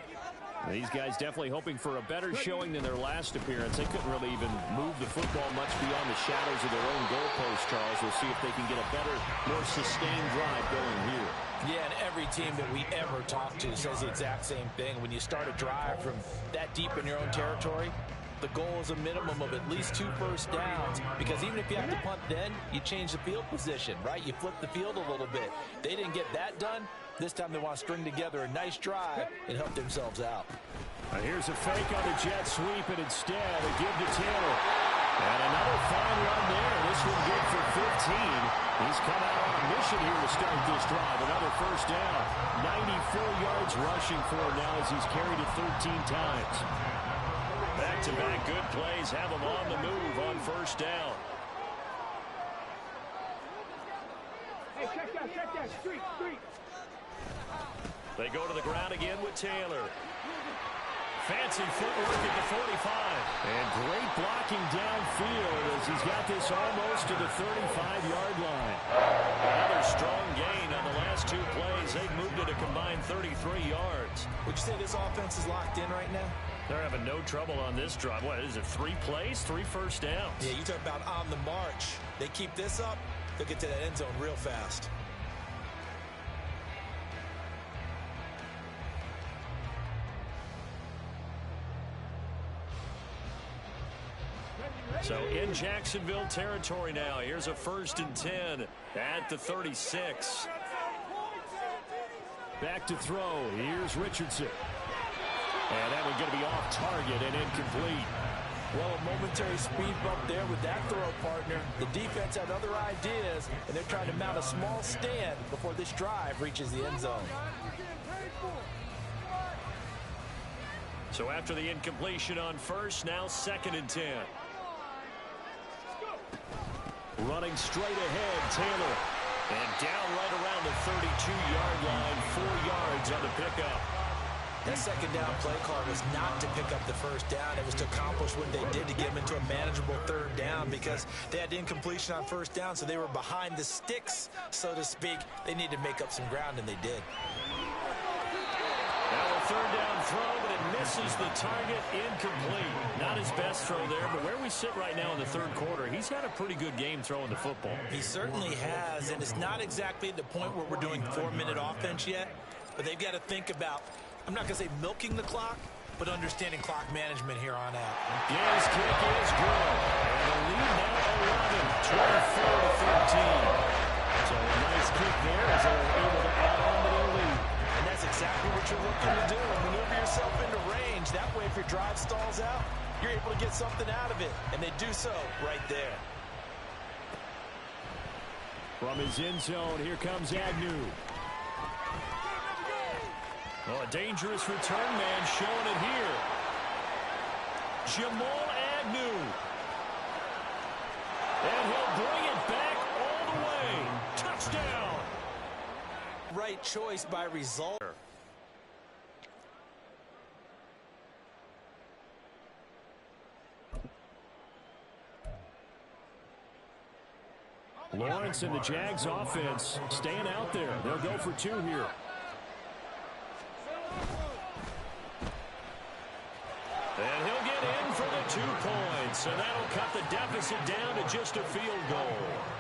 [SPEAKER 1] These guys definitely hoping for a better showing than their last appearance. They couldn't really even move the football much beyond the shadows of their own goalpost, Charles. We'll see if they can get a better, more sustained drive going here.
[SPEAKER 2] Yeah, and every team that we ever talk to says the exact same thing. When you start a drive from that deep in your own territory, the goal is a minimum of at least 2 first downs, because even if you have to punt then, you change the field position, right? You flip the field a little bit. They didn't get that done. This time they want to string together a nice drive and help themselves out.
[SPEAKER 1] Here's a fake on the jet sweep, and instead a give to Taylor. And another fine run there. This one good for 15. He's come out on a mission here to start this drive. Another first down. 94 yards rushing for him now as he's carried it 13 times. Back-to-back good plays have him on the move on first down.
[SPEAKER 3] Hey, check that, street.
[SPEAKER 1] They go to the ground again with Taylor. Fancy footwork at the 45. And great blocking downfield as he's got this almost to the 35-yard line. Another strong gain on the last 2 plays. They've moved it a combined 33 yards.
[SPEAKER 2] Would you say this offense is locked in right now?
[SPEAKER 1] They're having no trouble on this drive. What is it, 3 plays, 3 first downs?
[SPEAKER 2] Yeah, you talk about on the march. They keep this up, they'll get to that end zone real fast.
[SPEAKER 1] So in Jacksonville territory now. Here's a 1st and 10 at the 36. Back to throw. Here's Richardson. And that one's going to be off target and incomplete.
[SPEAKER 2] Well, a momentary speed bump there with that throw partner. The defense had other ideas, and they're trying to mount a small stand before this drive reaches the end zone.
[SPEAKER 1] So after the incompletion on first, now 2nd and 10. Running straight ahead, Taylor. And down right around the 32-yard line, 4 yards on the pickup.
[SPEAKER 2] That second down play call was not to pick up the first down. It was to accomplish what they did to get them into a manageable 3rd down, because they had incompletion on first down, so they were behind the sticks, so to speak. They needed to make up some ground, and they did.
[SPEAKER 1] Now a 3rd down throw, but it misses the target, incomplete. Not his best throw there, but where we sit right now in the 3rd quarter, he's had a pretty good game throwing the football.
[SPEAKER 2] He certainly has, and it's not exactly at the point where we're doing 4-minute offense yet, but they've got to think about, I'm not going to say milking the clock, but understanding clock management here on out.
[SPEAKER 1] His kick is good. And the lead now 11, 24-13. So a nice kick there as they're able to add on to their lead.
[SPEAKER 2] And that's exactly what you're looking to do. Maneuver yourself into range. That way, if your drive stalls out, you're able to get something out of it. And they do so right there.
[SPEAKER 1] From his end zone, here comes Agnew. Oh, a dangerous return man showing it here. Jamal Agnew. And he'll bring it back all the way. Touchdown.
[SPEAKER 2] Right choice by result.
[SPEAKER 1] Lawrence and the Jags offense staying out there. They'll go for 2 here. And he'll get in for the 2 points, and that'll cut the deficit down to just a field goal.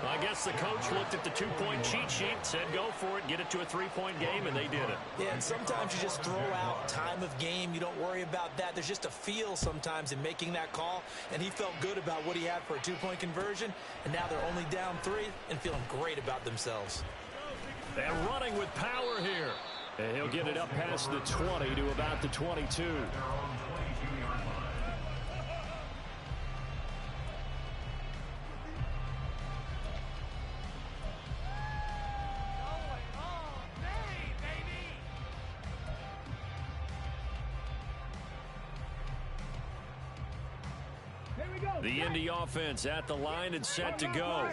[SPEAKER 1] I guess the coach looked at the 2-point cheat sheet, said go for it, get it to a 3-point game, and they did it.
[SPEAKER 2] Yeah, and sometimes you just throw out time of game. You don't worry about that. There's just a feel sometimes in making that call, and he felt good about what he had for a 2-point conversion, and now they're only down 3 and feeling great about themselves.
[SPEAKER 1] And running with power here. And he'll get it up past the 20 to about the 22. The Indy offense at the line and set to go.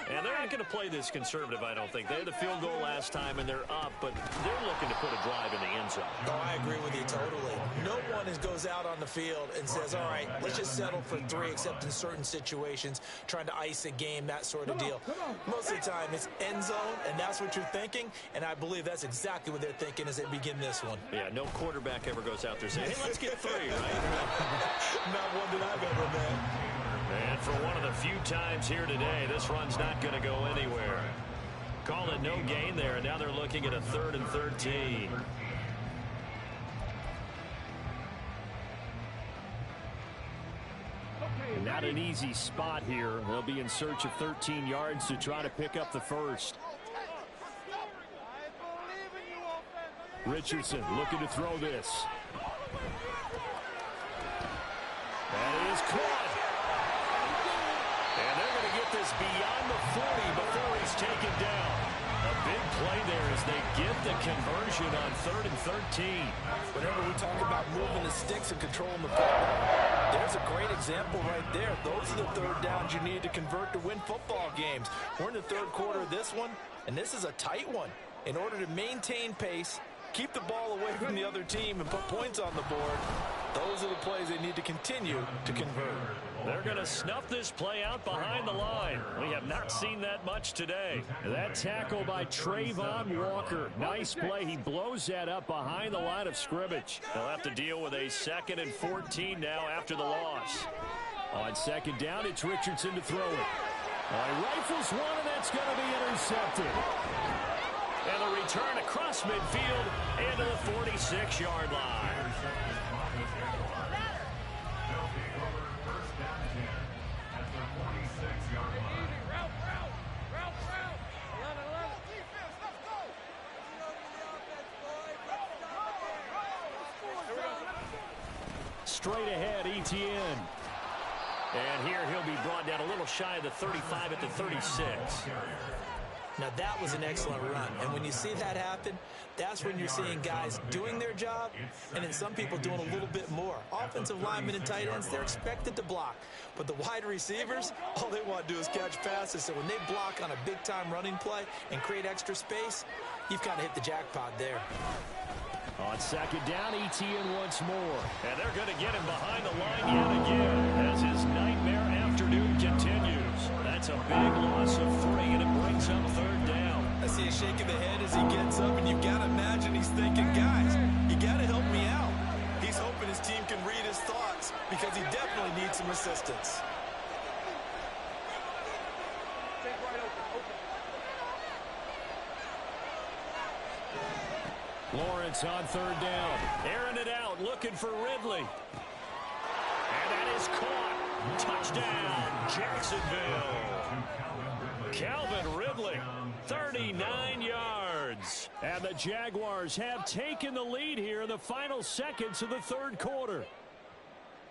[SPEAKER 1] And they're not going to play this conservative, I don't think. They had the field goal last time, and they're up, but they're looking to put a drive in the end zone.
[SPEAKER 2] Oh, I agree with you totally. No one goes out on the field and says, all right, let's just settle for 3, except in certain situations, trying to ice a game, that sort of deal. Most of the time, it's end zone, and that's what you're thinking, and I believe that's exactly what they're thinking as they begin this one.
[SPEAKER 1] Yeah, no quarterback ever goes out there saying, hey, let's get 3, right?
[SPEAKER 2] Not one that I've ever met.
[SPEAKER 1] And for one of the few times here today, this run's not going to go anywhere. Call it no gain there, and now they're looking at a 3rd and 13. Not an easy spot here. They'll be in search of 13 yards to try to pick up the first. Richardson looking to throw this. That is caught. And they're going to get this beyond the 40 before he's taken down. A big play there as they get the conversion on 3rd and 13.
[SPEAKER 4] Whenever we talk about moving the sticks and controlling the football, there's a great example right there. Those are the 3rd downs you need to convert to win football games. We're in the 3rd quarter of this one, and this is a tight one. In order to maintain pace, keep the ball away from the other team, and put points on the board, those are the plays they need to continue to convert.
[SPEAKER 1] They're going to snuff this play out behind the line. We have not seen that much today. That tackle by Trayvon Walker. Nice play. He blows that up behind the line of scrimmage. They'll have to deal with a 2nd and 14 now after the loss. On 2nd down, it's Richardson to throw it. He rifles one, and that's going to be intercepted. And the return across midfield into the 46-yard line. Straight ahead, Etienne. And here he'll be brought down a little shy of the 35 at the 36.
[SPEAKER 2] Now, that was an excellent run. And when you see that happen, that's when you're seeing guys doing their job and then some people doing a little bit more. Offensive linemen and tight ends, they're expected to block. But the wide receivers, all they want to do is catch passes. So when they block on a big-time running play and create extra space, you've kind of hit the jackpot there.
[SPEAKER 1] On 2nd down, Etienne once more. And they're going to get him behind the line yet again as his nightmare afternoon continues. That's a big loss of 3, and it brings up 3rd down.
[SPEAKER 2] I see a shake of the head as he gets up, and you've got to imagine he's thinking, guys, you got to help me out. He's hoping his team can read his thoughts because he definitely needs some assistance.
[SPEAKER 1] Lawrence on 3rd down. Airing it out, looking for Ridley. And that is caught. Touchdown, Jacksonville. Calvin Ridley, 39 yards. And the Jaguars have taken the lead here in the final seconds of the 3rd quarter.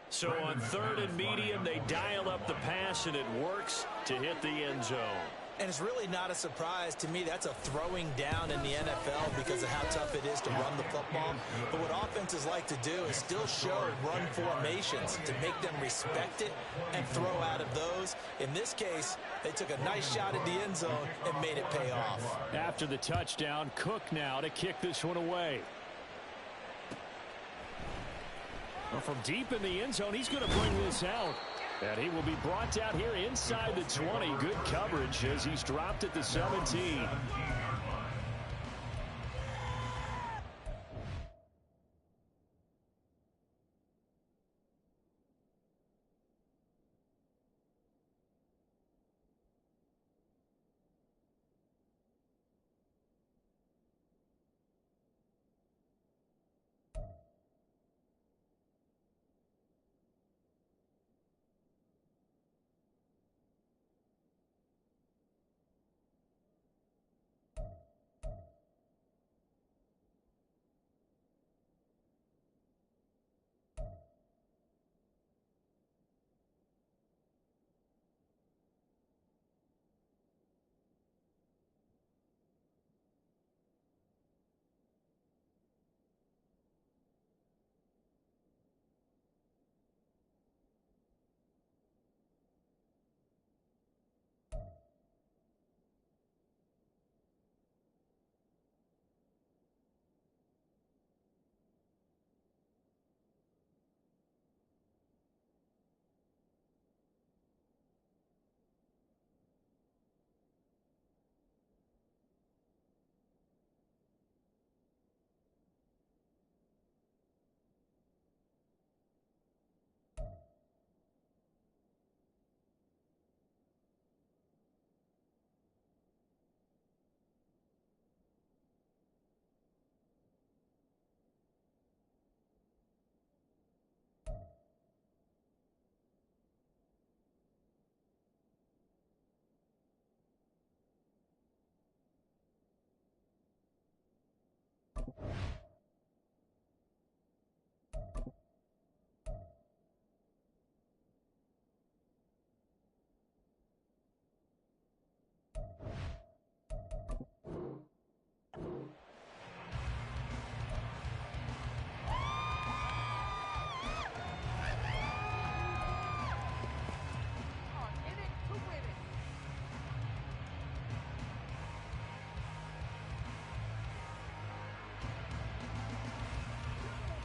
[SPEAKER 1] So on 3rd and medium, they dial up the pass, and it works to hit the end zone.
[SPEAKER 2] And it's really not a surprise to me. That's a throwing down in the NFL because of how tough it is to run the football. But what offenses like to do is still show run formations to make them respect it and throw out of those. In this case, they took a nice shot at the end zone and made it pay off.
[SPEAKER 1] After the touchdown, Cook now to kick this one away. Well, from deep in the end zone, he's going to bring this out. And he will be brought down here inside the 20. Good coverage as he's dropped at the 17.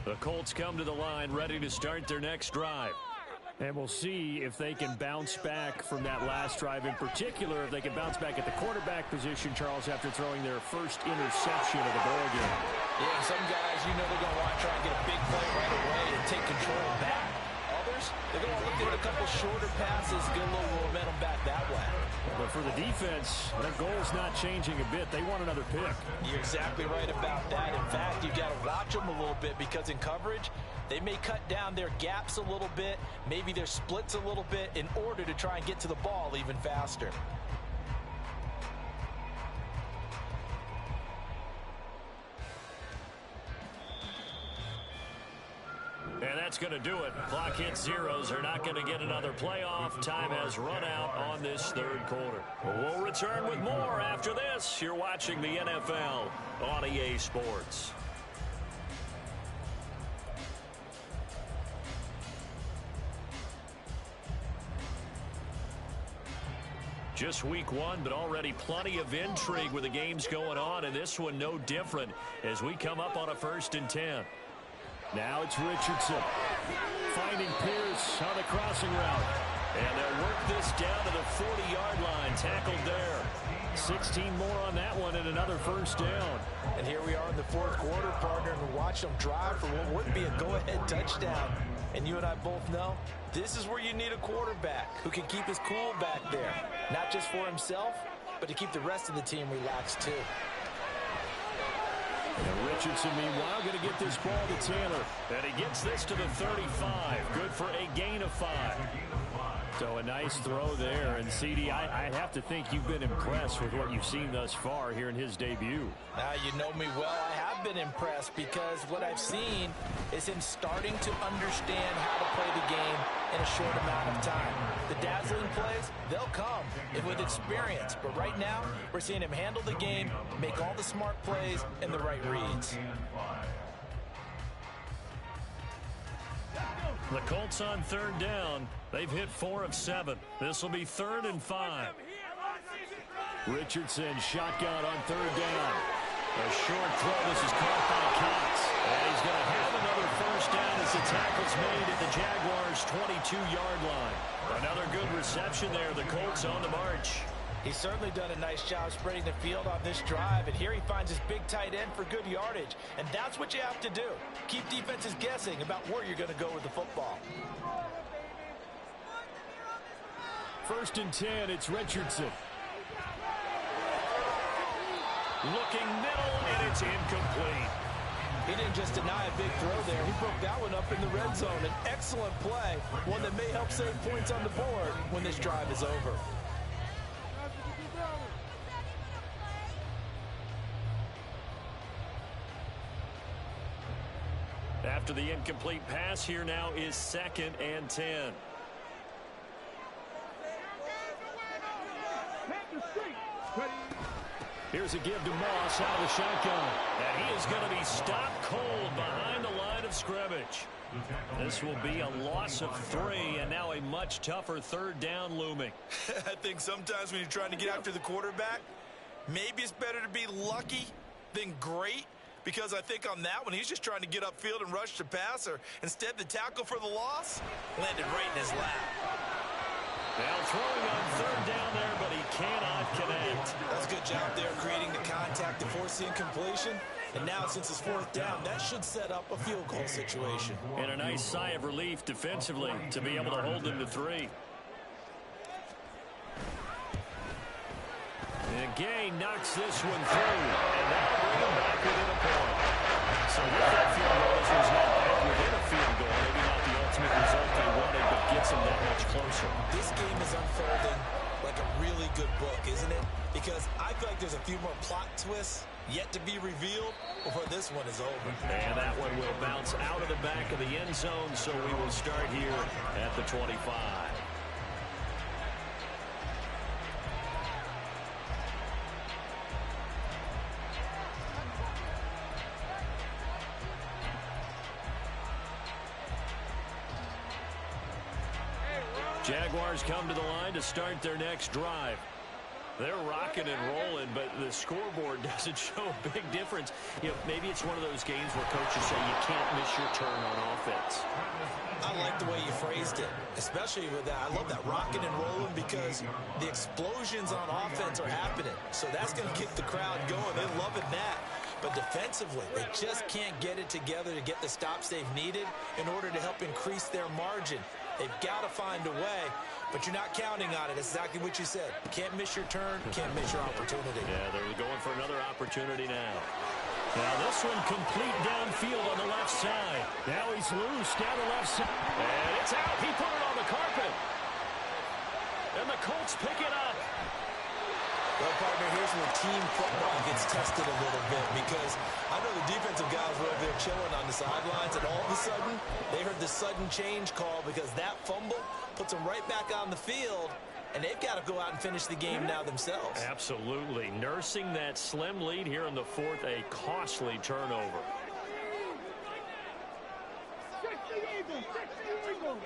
[SPEAKER 1] The Colts come to the line ready to start their next drive. And we'll see if they can bounce back from that last drive. In particular, if they can bounce back at the quarterback position, Charles, after throwing their first interception of the ball game.
[SPEAKER 2] Yeah, some guys, you know they're going to want to try and get a big play right away and take control back. Others, they're going to look at a couple shorter passes, get a little momentum back that way.
[SPEAKER 1] But for the defense, their goal's not changing a bit. They want another pick.
[SPEAKER 2] You're exactly right about that. In fact, you've got to watch them a little bit because in coverage, they may cut down their gaps a little bit, maybe their splits a little bit in order to try and get to the ball even faster.
[SPEAKER 1] And that's going to do it. Clock hits zeros. They're not going to get another playoff. Time has run out on this third quarter. We'll return with more after this. You're watching the NFL on EA Sports. Just week one, but already plenty of intrigue with the games going on, and this one no different as we come up on a 1st and 10. Now it's Richardson finding Pierce on the crossing route. And they'll work this down to the 40-yard line. Tackled there. 16 more on that one and another 1st down.
[SPEAKER 2] And here we are in the 4th quarter, partner, and we watch them drive for what would be a go-ahead touchdown. And you and I both know this is where you need a quarterback who can keep his cool back there. Not just for himself, but to keep the rest of the team relaxed too.
[SPEAKER 1] And Richardson, meanwhile, going to get this ball to Taylor. And he gets this to the 35. Good for a gain of 5. So a nice throw there. And, CD, I have to think you've been impressed with what you've seen thus far here in his debut.
[SPEAKER 2] Now, you know me well. I have been impressed because what I've seen is him starting to understand how to play the game in a short amount of time. The dazzling plays, they'll come with experience. But right now, we're seeing him handle the game, make all the smart plays, and the right reads.
[SPEAKER 1] The Colts on 3rd down. They've hit 4 of 7. This will be 3rd and 5. Richardson shotgun on 3rd down. A short throw. This is caught by Cox. And he's going to have another 1st down as the tackle's made at the Jaguars' 22-yard line. Another good reception there. The Colts on the march.
[SPEAKER 2] He's certainly done a nice job spreading the field on this drive, and here he finds his big tight end for good yardage. And that's what you have to do. Keep defenses guessing about where you're going to go with the football.
[SPEAKER 1] 1st and 10, it's Richardson. Looking middle, and it's incomplete.
[SPEAKER 2] He didn't just deny a big throw there. He broke that one up in the red zone. An excellent play, one that may help save points on the board when this drive is over.
[SPEAKER 1] After the incomplete pass, here now is 2nd and 10. Here's a give to Moss out of the shotgun. And he is going to be stopped cold behind the line of scrimmage. This will be a loss of 3, and now a much tougher 3rd down looming.
[SPEAKER 2] I think sometimes when you're trying to get after the quarterback, maybe it's better to be lucky than great. Because I think on that one, he's just trying to get upfield and rush the passer. Instead, the tackle for the loss landed right in his lap.
[SPEAKER 1] Now throwing on 3rd down there, but he cannot connect.
[SPEAKER 2] That's a good job there creating the contact to force the incompletion. And now, since it's 4th down, that should set up a field goal situation.
[SPEAKER 1] And a nice sigh of relief defensively to be able to hold them to 3. And Gay knocks this one through, and that'll bring him back within a point. So with that field goal, this one's not back within a field goal. Maybe not the ultimate result they wanted, but gets them that much closer.
[SPEAKER 2] This game is unfolding like a really good book, isn't it? Because I feel like there's a few more plot twists yet to be revealed before this one is over.
[SPEAKER 1] And that one will bounce out of the back of the end zone, so we will start here at the 25. Jaguars come to the line to start their next drive. They're rocking and rolling, but the scoreboard doesn't show a big difference. You know, maybe it's one of those games where coaches say you can't miss your turn on offense.
[SPEAKER 2] I like the way you phrased it, especially with that. I love that rocking and rolling because the explosions on offense are happening. So that's going to keep the crowd going. They're loving that. But defensively, they just can't get it together to get the stops they've needed in order to help increase their margin. They've got to find a way, but you're not counting on it. That's exactly what you said. Can't miss your turn, can't miss your opportunity.
[SPEAKER 1] Yeah, they're going for another opportunity now. Now this one complete downfield on the left side. Now he's loose down the left side. And it's out. He put it on the carpet. And the Colts pick it up.
[SPEAKER 2] Well, partner, here's where team football gets tested a little bit because I know the defensive guys were over there chilling on the sidelines, and all of a sudden, they heard the sudden change call because that fumble puts them right back on the field, and they've got to go out and finish the game now themselves.
[SPEAKER 1] Absolutely. Nursing that slim lead here in the fourth, a costly turnover.
[SPEAKER 3] Fix the Eagles! Fix the Eagles!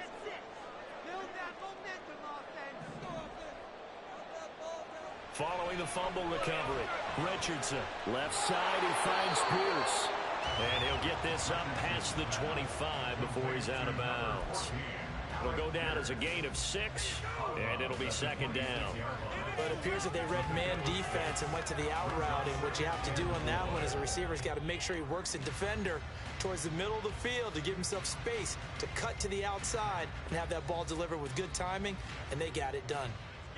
[SPEAKER 3] Build that momentum offense!
[SPEAKER 1] Following the fumble recovery, Richardson, left side, he finds Pierce. And he'll get this up past the 25 before he's out of bounds. It'll go down as a gain of 6, and it'll be second down.
[SPEAKER 2] But it appears that they read man defense and went to the out route, and what you have to do on that one is the receiver's got to make sure he works a defender towards the middle of the field to give himself space to cut to the outside and have that ball delivered with good timing, and they got it done.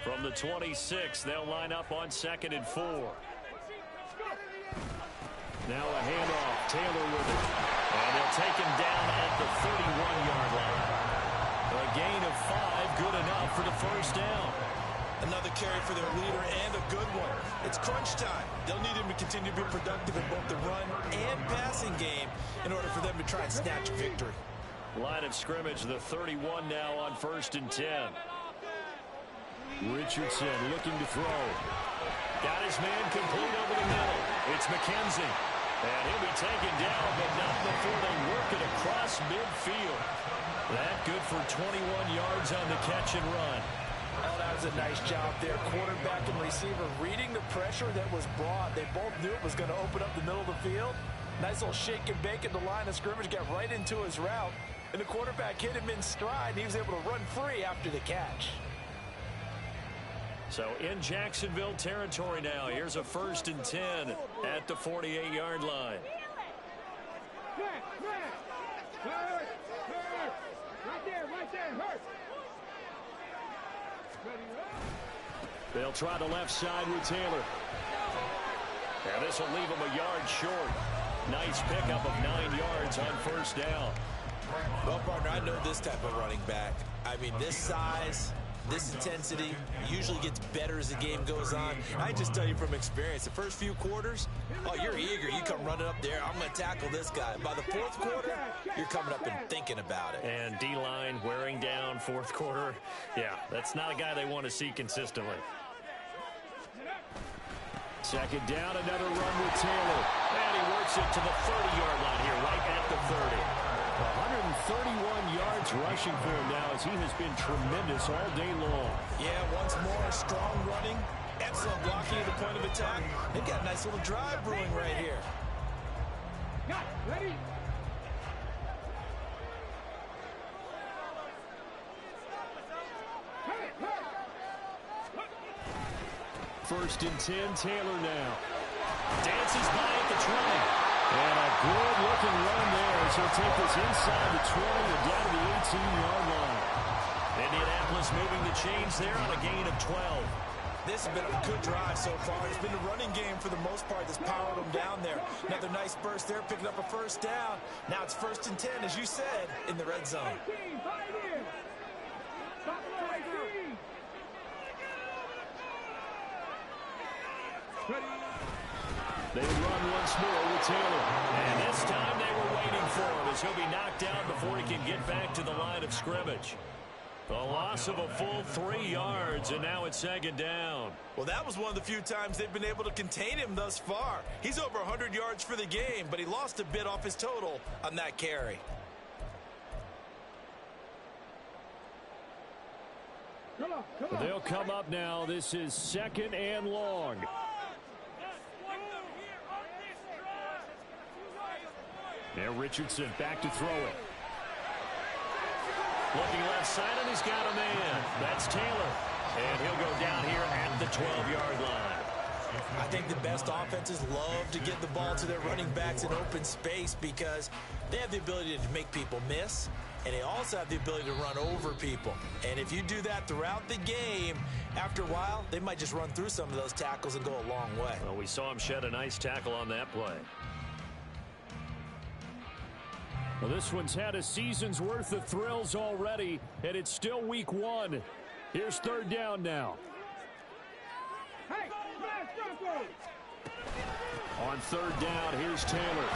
[SPEAKER 1] From the 26, they'll line up on 2nd and 4. Now a handoff, Taylor with it. And they'll take him down at the 31-yard line. A gain of 5, good enough for the first down.
[SPEAKER 2] Another carry for their leader and a good one. It's crunch time. They'll need him to continue to be productive in both the run and passing game in order for them to try and snatch a victory.
[SPEAKER 1] Line of scrimmage, the 31 now on 1st and 10. Richardson looking to throw. Got his man complete over the middle. It's McKenzie. And he'll be taken down, but not before they work it across midfield. That good for 21 yards on the catch and run.
[SPEAKER 4] Oh, that was a nice job there. Quarterback and receiver reading the pressure that was brought. They both knew it was going to open up the middle of the field. Nice little shake and bake at the line of scrimmage, got right into his route. And the quarterback hit him in stride, and he was able to run free after the catch.
[SPEAKER 1] So in Jacksonville territory now. Here's a 1st and 10 at the 48-yard line.
[SPEAKER 3] Hurt! Right there, hurt!
[SPEAKER 1] They'll try the left side with Taylor. And this will leave him a yard short. Nice pickup of 9 yards on 1st down.
[SPEAKER 2] Well, partner, I know this type of running back. I mean, this size, this intensity usually gets better as the game goes on. I just tell you from experience, the first few quarters, oh, you're eager. You come running up there. I'm going to tackle this guy. By the 4th quarter, you're coming up and thinking about it.
[SPEAKER 1] And D-line wearing down 4th quarter. Yeah, that's not a guy they want to see consistently. 2nd down, another run with Taylor. And he works it to the 30-yard line here, right at the 30. 131 yards rushing for him now as he has been tremendous all day long.
[SPEAKER 2] Yeah, once more, strong running, excellent blocking at the point of attack. They've got a nice little drive brewing right here.
[SPEAKER 3] Got ready?
[SPEAKER 1] 1st and 10, Taylor now. Dances by at the 20. And a good-looking run there as he'll take this inside the 20 and down to the 18-yard line. Indianapolis moving the chains there on a gain of 12.
[SPEAKER 2] This has been a good drive so far. It's been a running game for the most part that's powered them down there. Another nice burst there, picking up a 1st down. Now it's 1st and 10, as you said, in the red zone.
[SPEAKER 1] They run once more with Taylor. And this time they were waiting for him as he'll be knocked down before he can get back to the line of scrimmage. A loss of a full 3 yards, and now it's 2nd down.
[SPEAKER 2] Well, that was one of the few times they've been able to contain him thus far. He's over 100 yards for the game, but he lost a bit off his total on that carry.
[SPEAKER 1] They'll come up now. This is 2nd and long. Now Richardson back to throw it. Looking left side, and he's got a man. That's Taylor. And he'll go down here at the 12-yard line.
[SPEAKER 2] I think the best offenses love to get the ball to their running backs in open space because they have the ability to make people miss, and they also have the ability to run over people. And if you do that throughout the game, after a while, they might just run through some of those tackles and go a long way.
[SPEAKER 1] Well, we saw him shed a nice tackle on that play. Well, this one's had a season's worth of thrills already, and it's still week 1. Here's 3rd down now. On 3rd down, here's Taylor.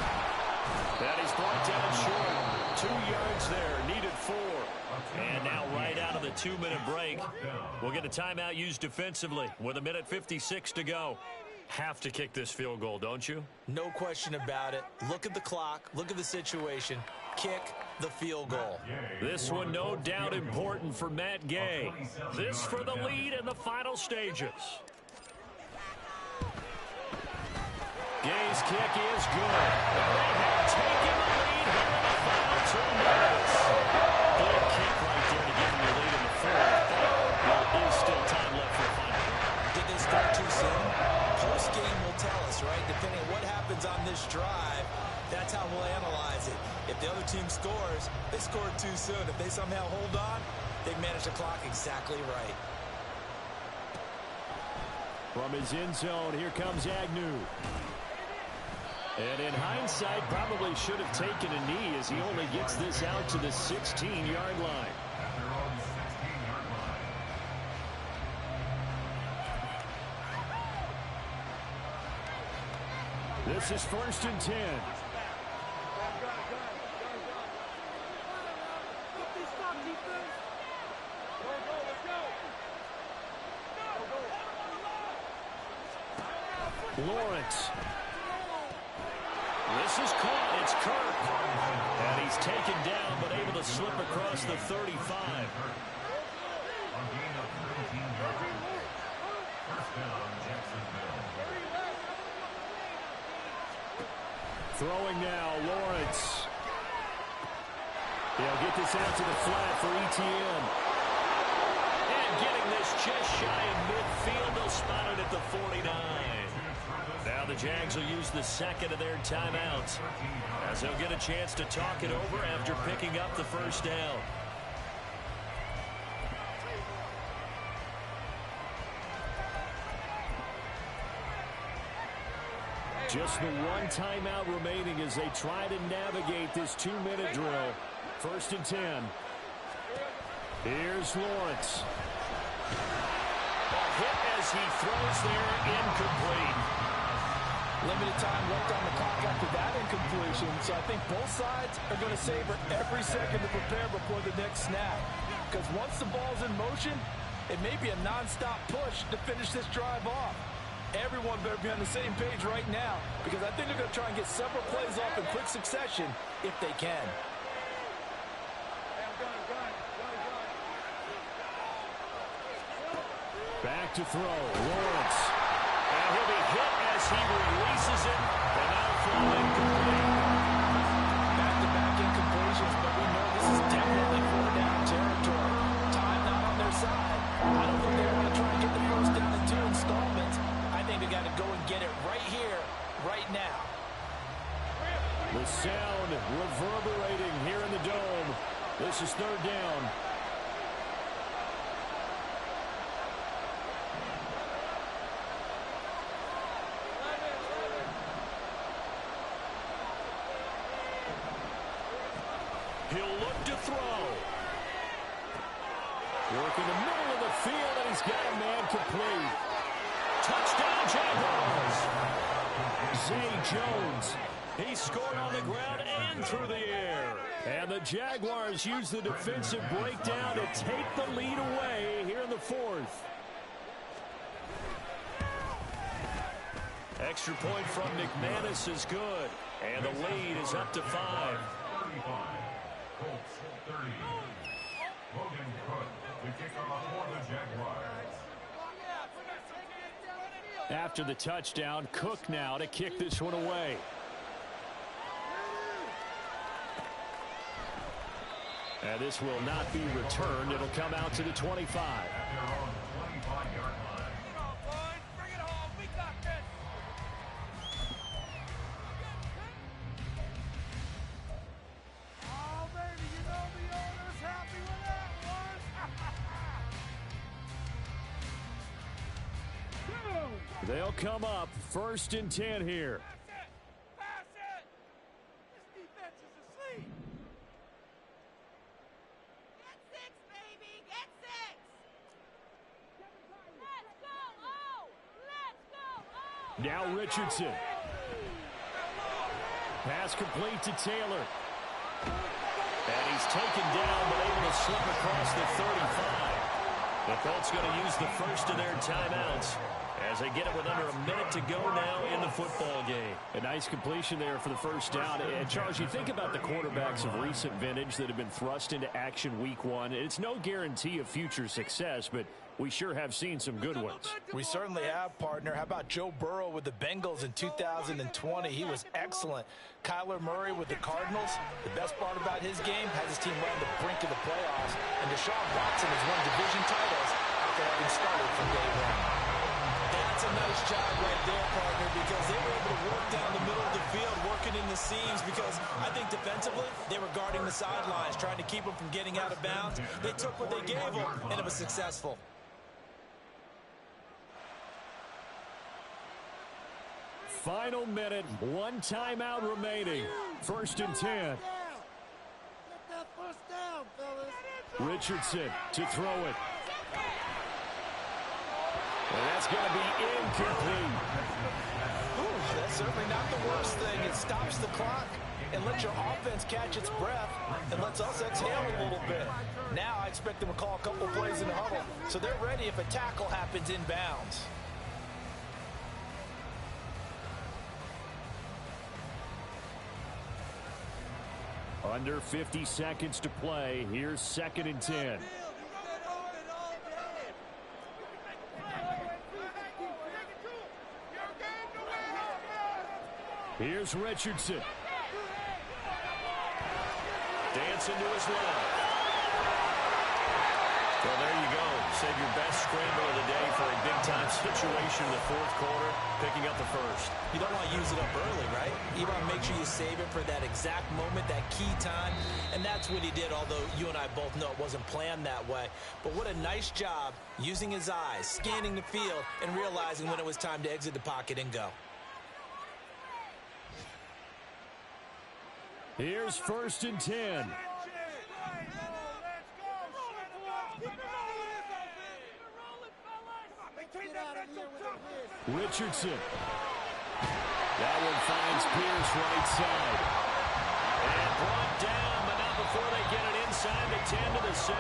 [SPEAKER 1] That is brought down short. 2 yards there, needed 4. And now right out of the 2-minute break, we'll get a timeout used defensively with 1:56 to go. Have to kick this field goal, don't you?
[SPEAKER 2] No question about it. Look at the clock. Look at the situation. Kick the field goal.
[SPEAKER 1] This one no doubt important for Matt Gay. This for the lead in the final stages. Gay's kick is good. They have taken the lead here in the final 2 minutes. Good kick right there to give them the lead in the 4th. There is still time left for a final.
[SPEAKER 2] Did they start too soon? Post-game will tell us, right? Depending on what happens on this drive, that's how we'll analyze it. If the other team scores, they scored too soon. If they somehow hold on, they manage the clock exactly right.
[SPEAKER 1] From his end zone, here comes Agnew. And in hindsight, probably should have taken a knee as he only gets this out to the 16-yard line. This is 1st and 10. Lawrence. This is caught. It's Kirk. And he's taken down, but able to slip across the 35. Throwing now, Lawrence. He'll get this out to the flat for ETN. And getting this just shy of midfield, they'll spot it at the 49. Now the Jags will use the 2nd of their timeouts as they'll get a chance to talk it over after picking up the 1st down. Just the 1 timeout remaining as they try to navigate this 2-minute drill. 1st and 10. Here's Lawrence. A hit as he throws there, incomplete.
[SPEAKER 4] Limited time left on the clock after that incompletion, so I think both sides are going to savor every second to prepare before the next snap. Because once the ball's in motion, it may be a non-stop push to finish this drive off. Everyone better be on the same page right now, because I think they're going to try and get several plays off in quick succession if they can.
[SPEAKER 1] Back to throw, Lawrence. And he'll be hit as he releases it, and now throw incomplete.
[SPEAKER 4] Back-to-back incompletions, but we know this is definitely 4-down territory. Time not on their side. I don't think they want to try and get the first down in 2 installments. I think they got to go and get it right here, right now.
[SPEAKER 1] The sound reverberating here in the dome. This is 3rd down. He'll look to throw. Work in the middle of the field, and he's got a man complete. Touchdown, Jaguars. Zay Jones. He scored on the ground and through the air. And the Jaguars use the defensive breakdown to take the lead away here in the 4th. Extra point from McManus is good. And the lead is up to 5.
[SPEAKER 5] Logan Cook to kick off for the Jaguars.
[SPEAKER 1] After the touchdown, Cook now to kick this one away. And this will not be returned. It'll come out to the 25.
[SPEAKER 5] At their own 25-yard line.
[SPEAKER 3] Come on, boys. Bring it home. We got this. Oh, baby, you know the owner's happy with that one.
[SPEAKER 1] They'll come up 1st and 10 here.
[SPEAKER 3] Pass it. Pass it. This defense is asleep.
[SPEAKER 6] Get 6, baby! Get 6! Let's go! Oh! Let's go! Oh!
[SPEAKER 1] Now Richardson. Pass complete to Taylor. And he's taken down, but able to slip across the 35. The Colts going to use the first of their timeouts as they get it with under a minute to go now in the football game. A nice completion there for the first down. And Charles, you think about the quarterbacks of recent vintage that have been thrust into action week 1. It's no guarantee of future success, but we sure have seen some good ones.
[SPEAKER 4] We certainly have, partner. How about Joe Burrow with the Bengals in 2020? He was excellent. Kyler Murray with the Cardinals. The best part about his game has his team right on the brink of the playoffs. And Deshaun Watson has won division titles after having started from day 1.
[SPEAKER 2] That's a nice job right there, partner, because they were able to work down the middle of the field, working in the seams, because I think defensively they were guarding the sidelines, trying to keep them from getting out of bounds. They took what they gave them, and it was successful.
[SPEAKER 1] Final minute, 1 timeout remaining. 1st and 10.
[SPEAKER 3] Get that first down, fellas.
[SPEAKER 1] Richardson to throw it. And that's going to be incomplete.
[SPEAKER 4] Ooh, that's certainly not the worst thing. It stops the clock and lets your offense catch its breath and lets us exhale a little bit. Now I expect them to call a couple plays in the huddle, so they're ready if a tackle happens inbounds.
[SPEAKER 1] Under 50 seconds to play. Here's 2nd and 10. Here's Richardson. Dancing to his left. Well, there you go. Save your best scramble of the day for a big-time situation in the 4th quarter, picking up the first.
[SPEAKER 2] You don't want to use it up early, right? You want to make sure you save it for that exact moment, that key time, and that's what he did, although you and I both know it wasn't planned that way. But what a nice job using his eyes, scanning the field, and realizing when it was time to exit the pocket and go.
[SPEAKER 1] Here's 1st and 10. Richardson. That one finds Pierce right side. And brought down, but not before they get it inside the 10 to the 7.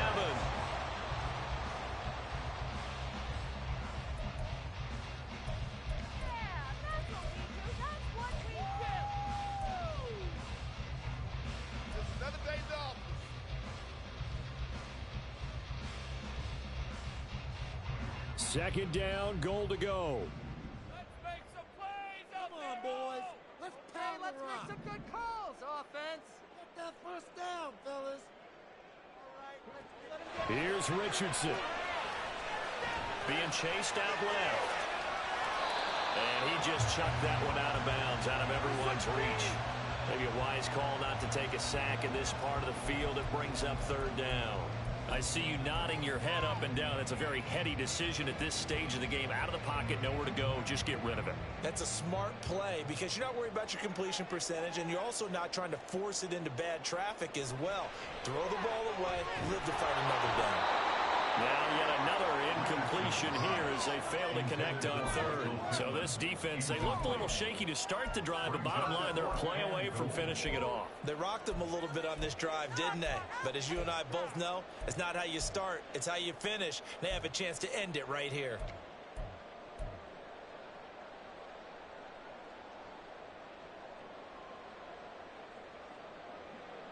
[SPEAKER 1] Second down, goal to go.
[SPEAKER 3] Let's make some plays. Come on, boys. Let's pound the rock. Let's make some good calls, offense. Get that first down, fellas. All right, let's let him get it.
[SPEAKER 1] Here's Richardson. Being chased out left. And he just chucked that one out of bounds, out of everyone's reach. Maybe a wise call not to take a sack in this part of the field. It brings up 3rd down. I see you nodding your head up and down. It's a very heady decision at this stage of the game. Out of the pocket, nowhere to go. Just get rid of it.
[SPEAKER 2] That's a smart play because you're not worried about your completion percentage, and you're also not trying to force it into bad traffic as well. Throw the ball away, live to fight another down.
[SPEAKER 1] Now yet another incompletion here as they fail to connect on 3rd. So this defense, they looked a little shaky to start the drive, but bottom line, they're a play away from finishing it off.
[SPEAKER 2] They rocked them a little bit on this drive, didn't they? But as you and I both know, it's not how you start, it's how you finish. They have a chance to end it right here.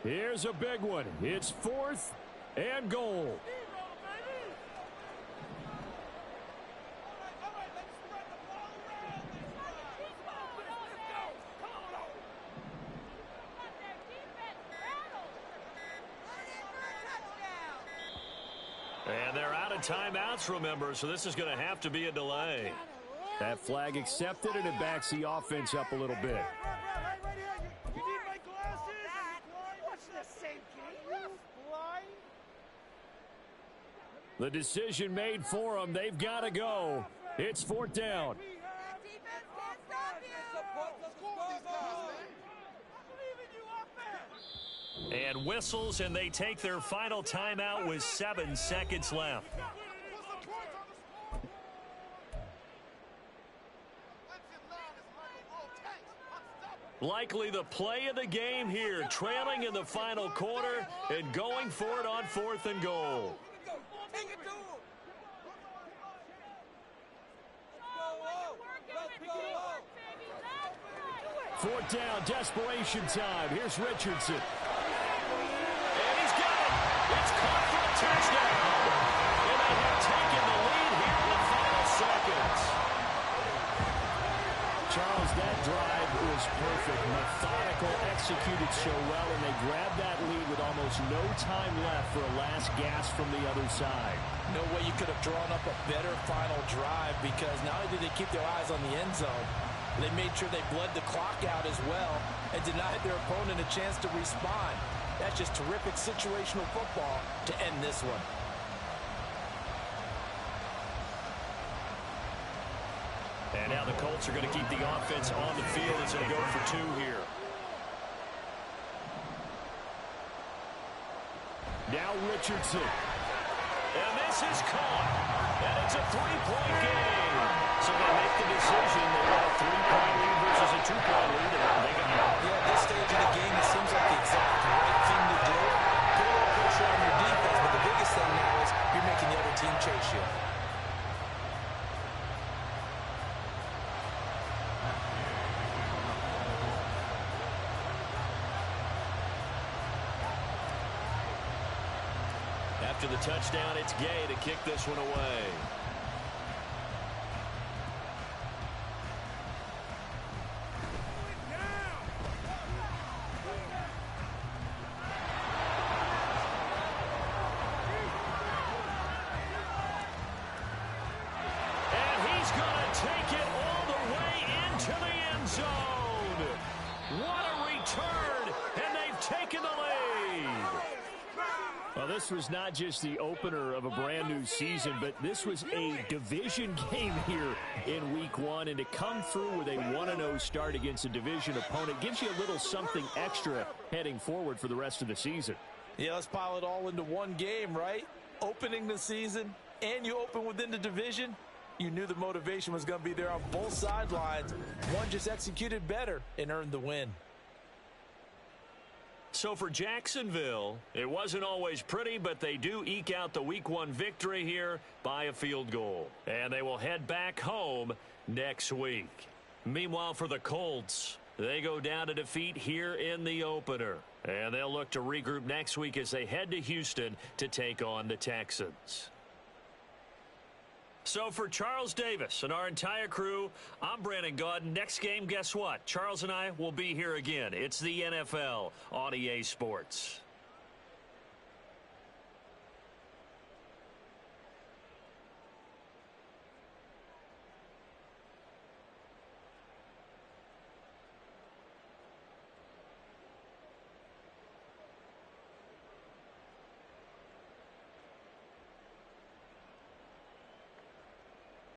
[SPEAKER 1] Here's a big one. It's 4th
[SPEAKER 7] and goal.
[SPEAKER 1] And they're out of timeouts, remember, so this is going to have to be a delay.
[SPEAKER 7] That flag accepted, and it backs the offense up a little bit. The decision made for them. They've got to go. It's 4th down.
[SPEAKER 1] And whistles, and they take their final timeout with 7 seconds left. Likely the play of the game here, trailing in the final quarter and going for it on 4th and goal.
[SPEAKER 7] Fourth down, desperation time. Here's Richardson.
[SPEAKER 1] And he's got it. It's caught for a touchdown. And they have taken the lead here in the final seconds.
[SPEAKER 7] Charles, that drive was perfect. Methodical, executed so well, and they grabbed that lead with almost no time left for a last gasp from the other side.
[SPEAKER 2] No way you could have drawn up a better final drive, because not only did they keep their eyes on the end zone, they made sure they bled the clock out as well and denied their opponent a chance to respond. That's just terrific situational football to end this one.
[SPEAKER 1] And now the Colts are going to keep the offense on the field as they go for 2 here.
[SPEAKER 7] Now Richardson.
[SPEAKER 1] And this is caught. And it's a 3-point game. So they make the decision. They want a 3-point lead versus a 2-point lead. And they got it.
[SPEAKER 2] Yeah, at this stage of the game, it seems like the exact right thing to do. Put a little pressure on your defense, but the biggest thing now is you're making the other team chase you.
[SPEAKER 1] After the touchdown, it's Gay to kick this one away. And he's going to take it all the way into the end zone. What a return, and they've taken the lead.
[SPEAKER 7] Well, this was not just the opener of a brand new season, but this was a division game here in week 1. And to come through with a 1-0 start against a division opponent gives you a little something extra heading forward for the rest of the season.
[SPEAKER 2] Yeah, let's pile it all into one game, right? Opening the season, and you open within the division. You knew the motivation was going to be there on both sidelines. One just executed better and earned the win.
[SPEAKER 1] So for Jacksonville, it wasn't always pretty, but they do eke out the week 1 victory here by a field goal. And they will head back home next week. Meanwhile, for the Colts, they go down to defeat here in the opener. And they'll look to regroup next week as they head to Houston to take on the Texans. So for Charles Davis and our entire crew, I'm Brandon Gaudin. Next game, guess what? Charles and I will be here again. It's the NFL on EA Sports.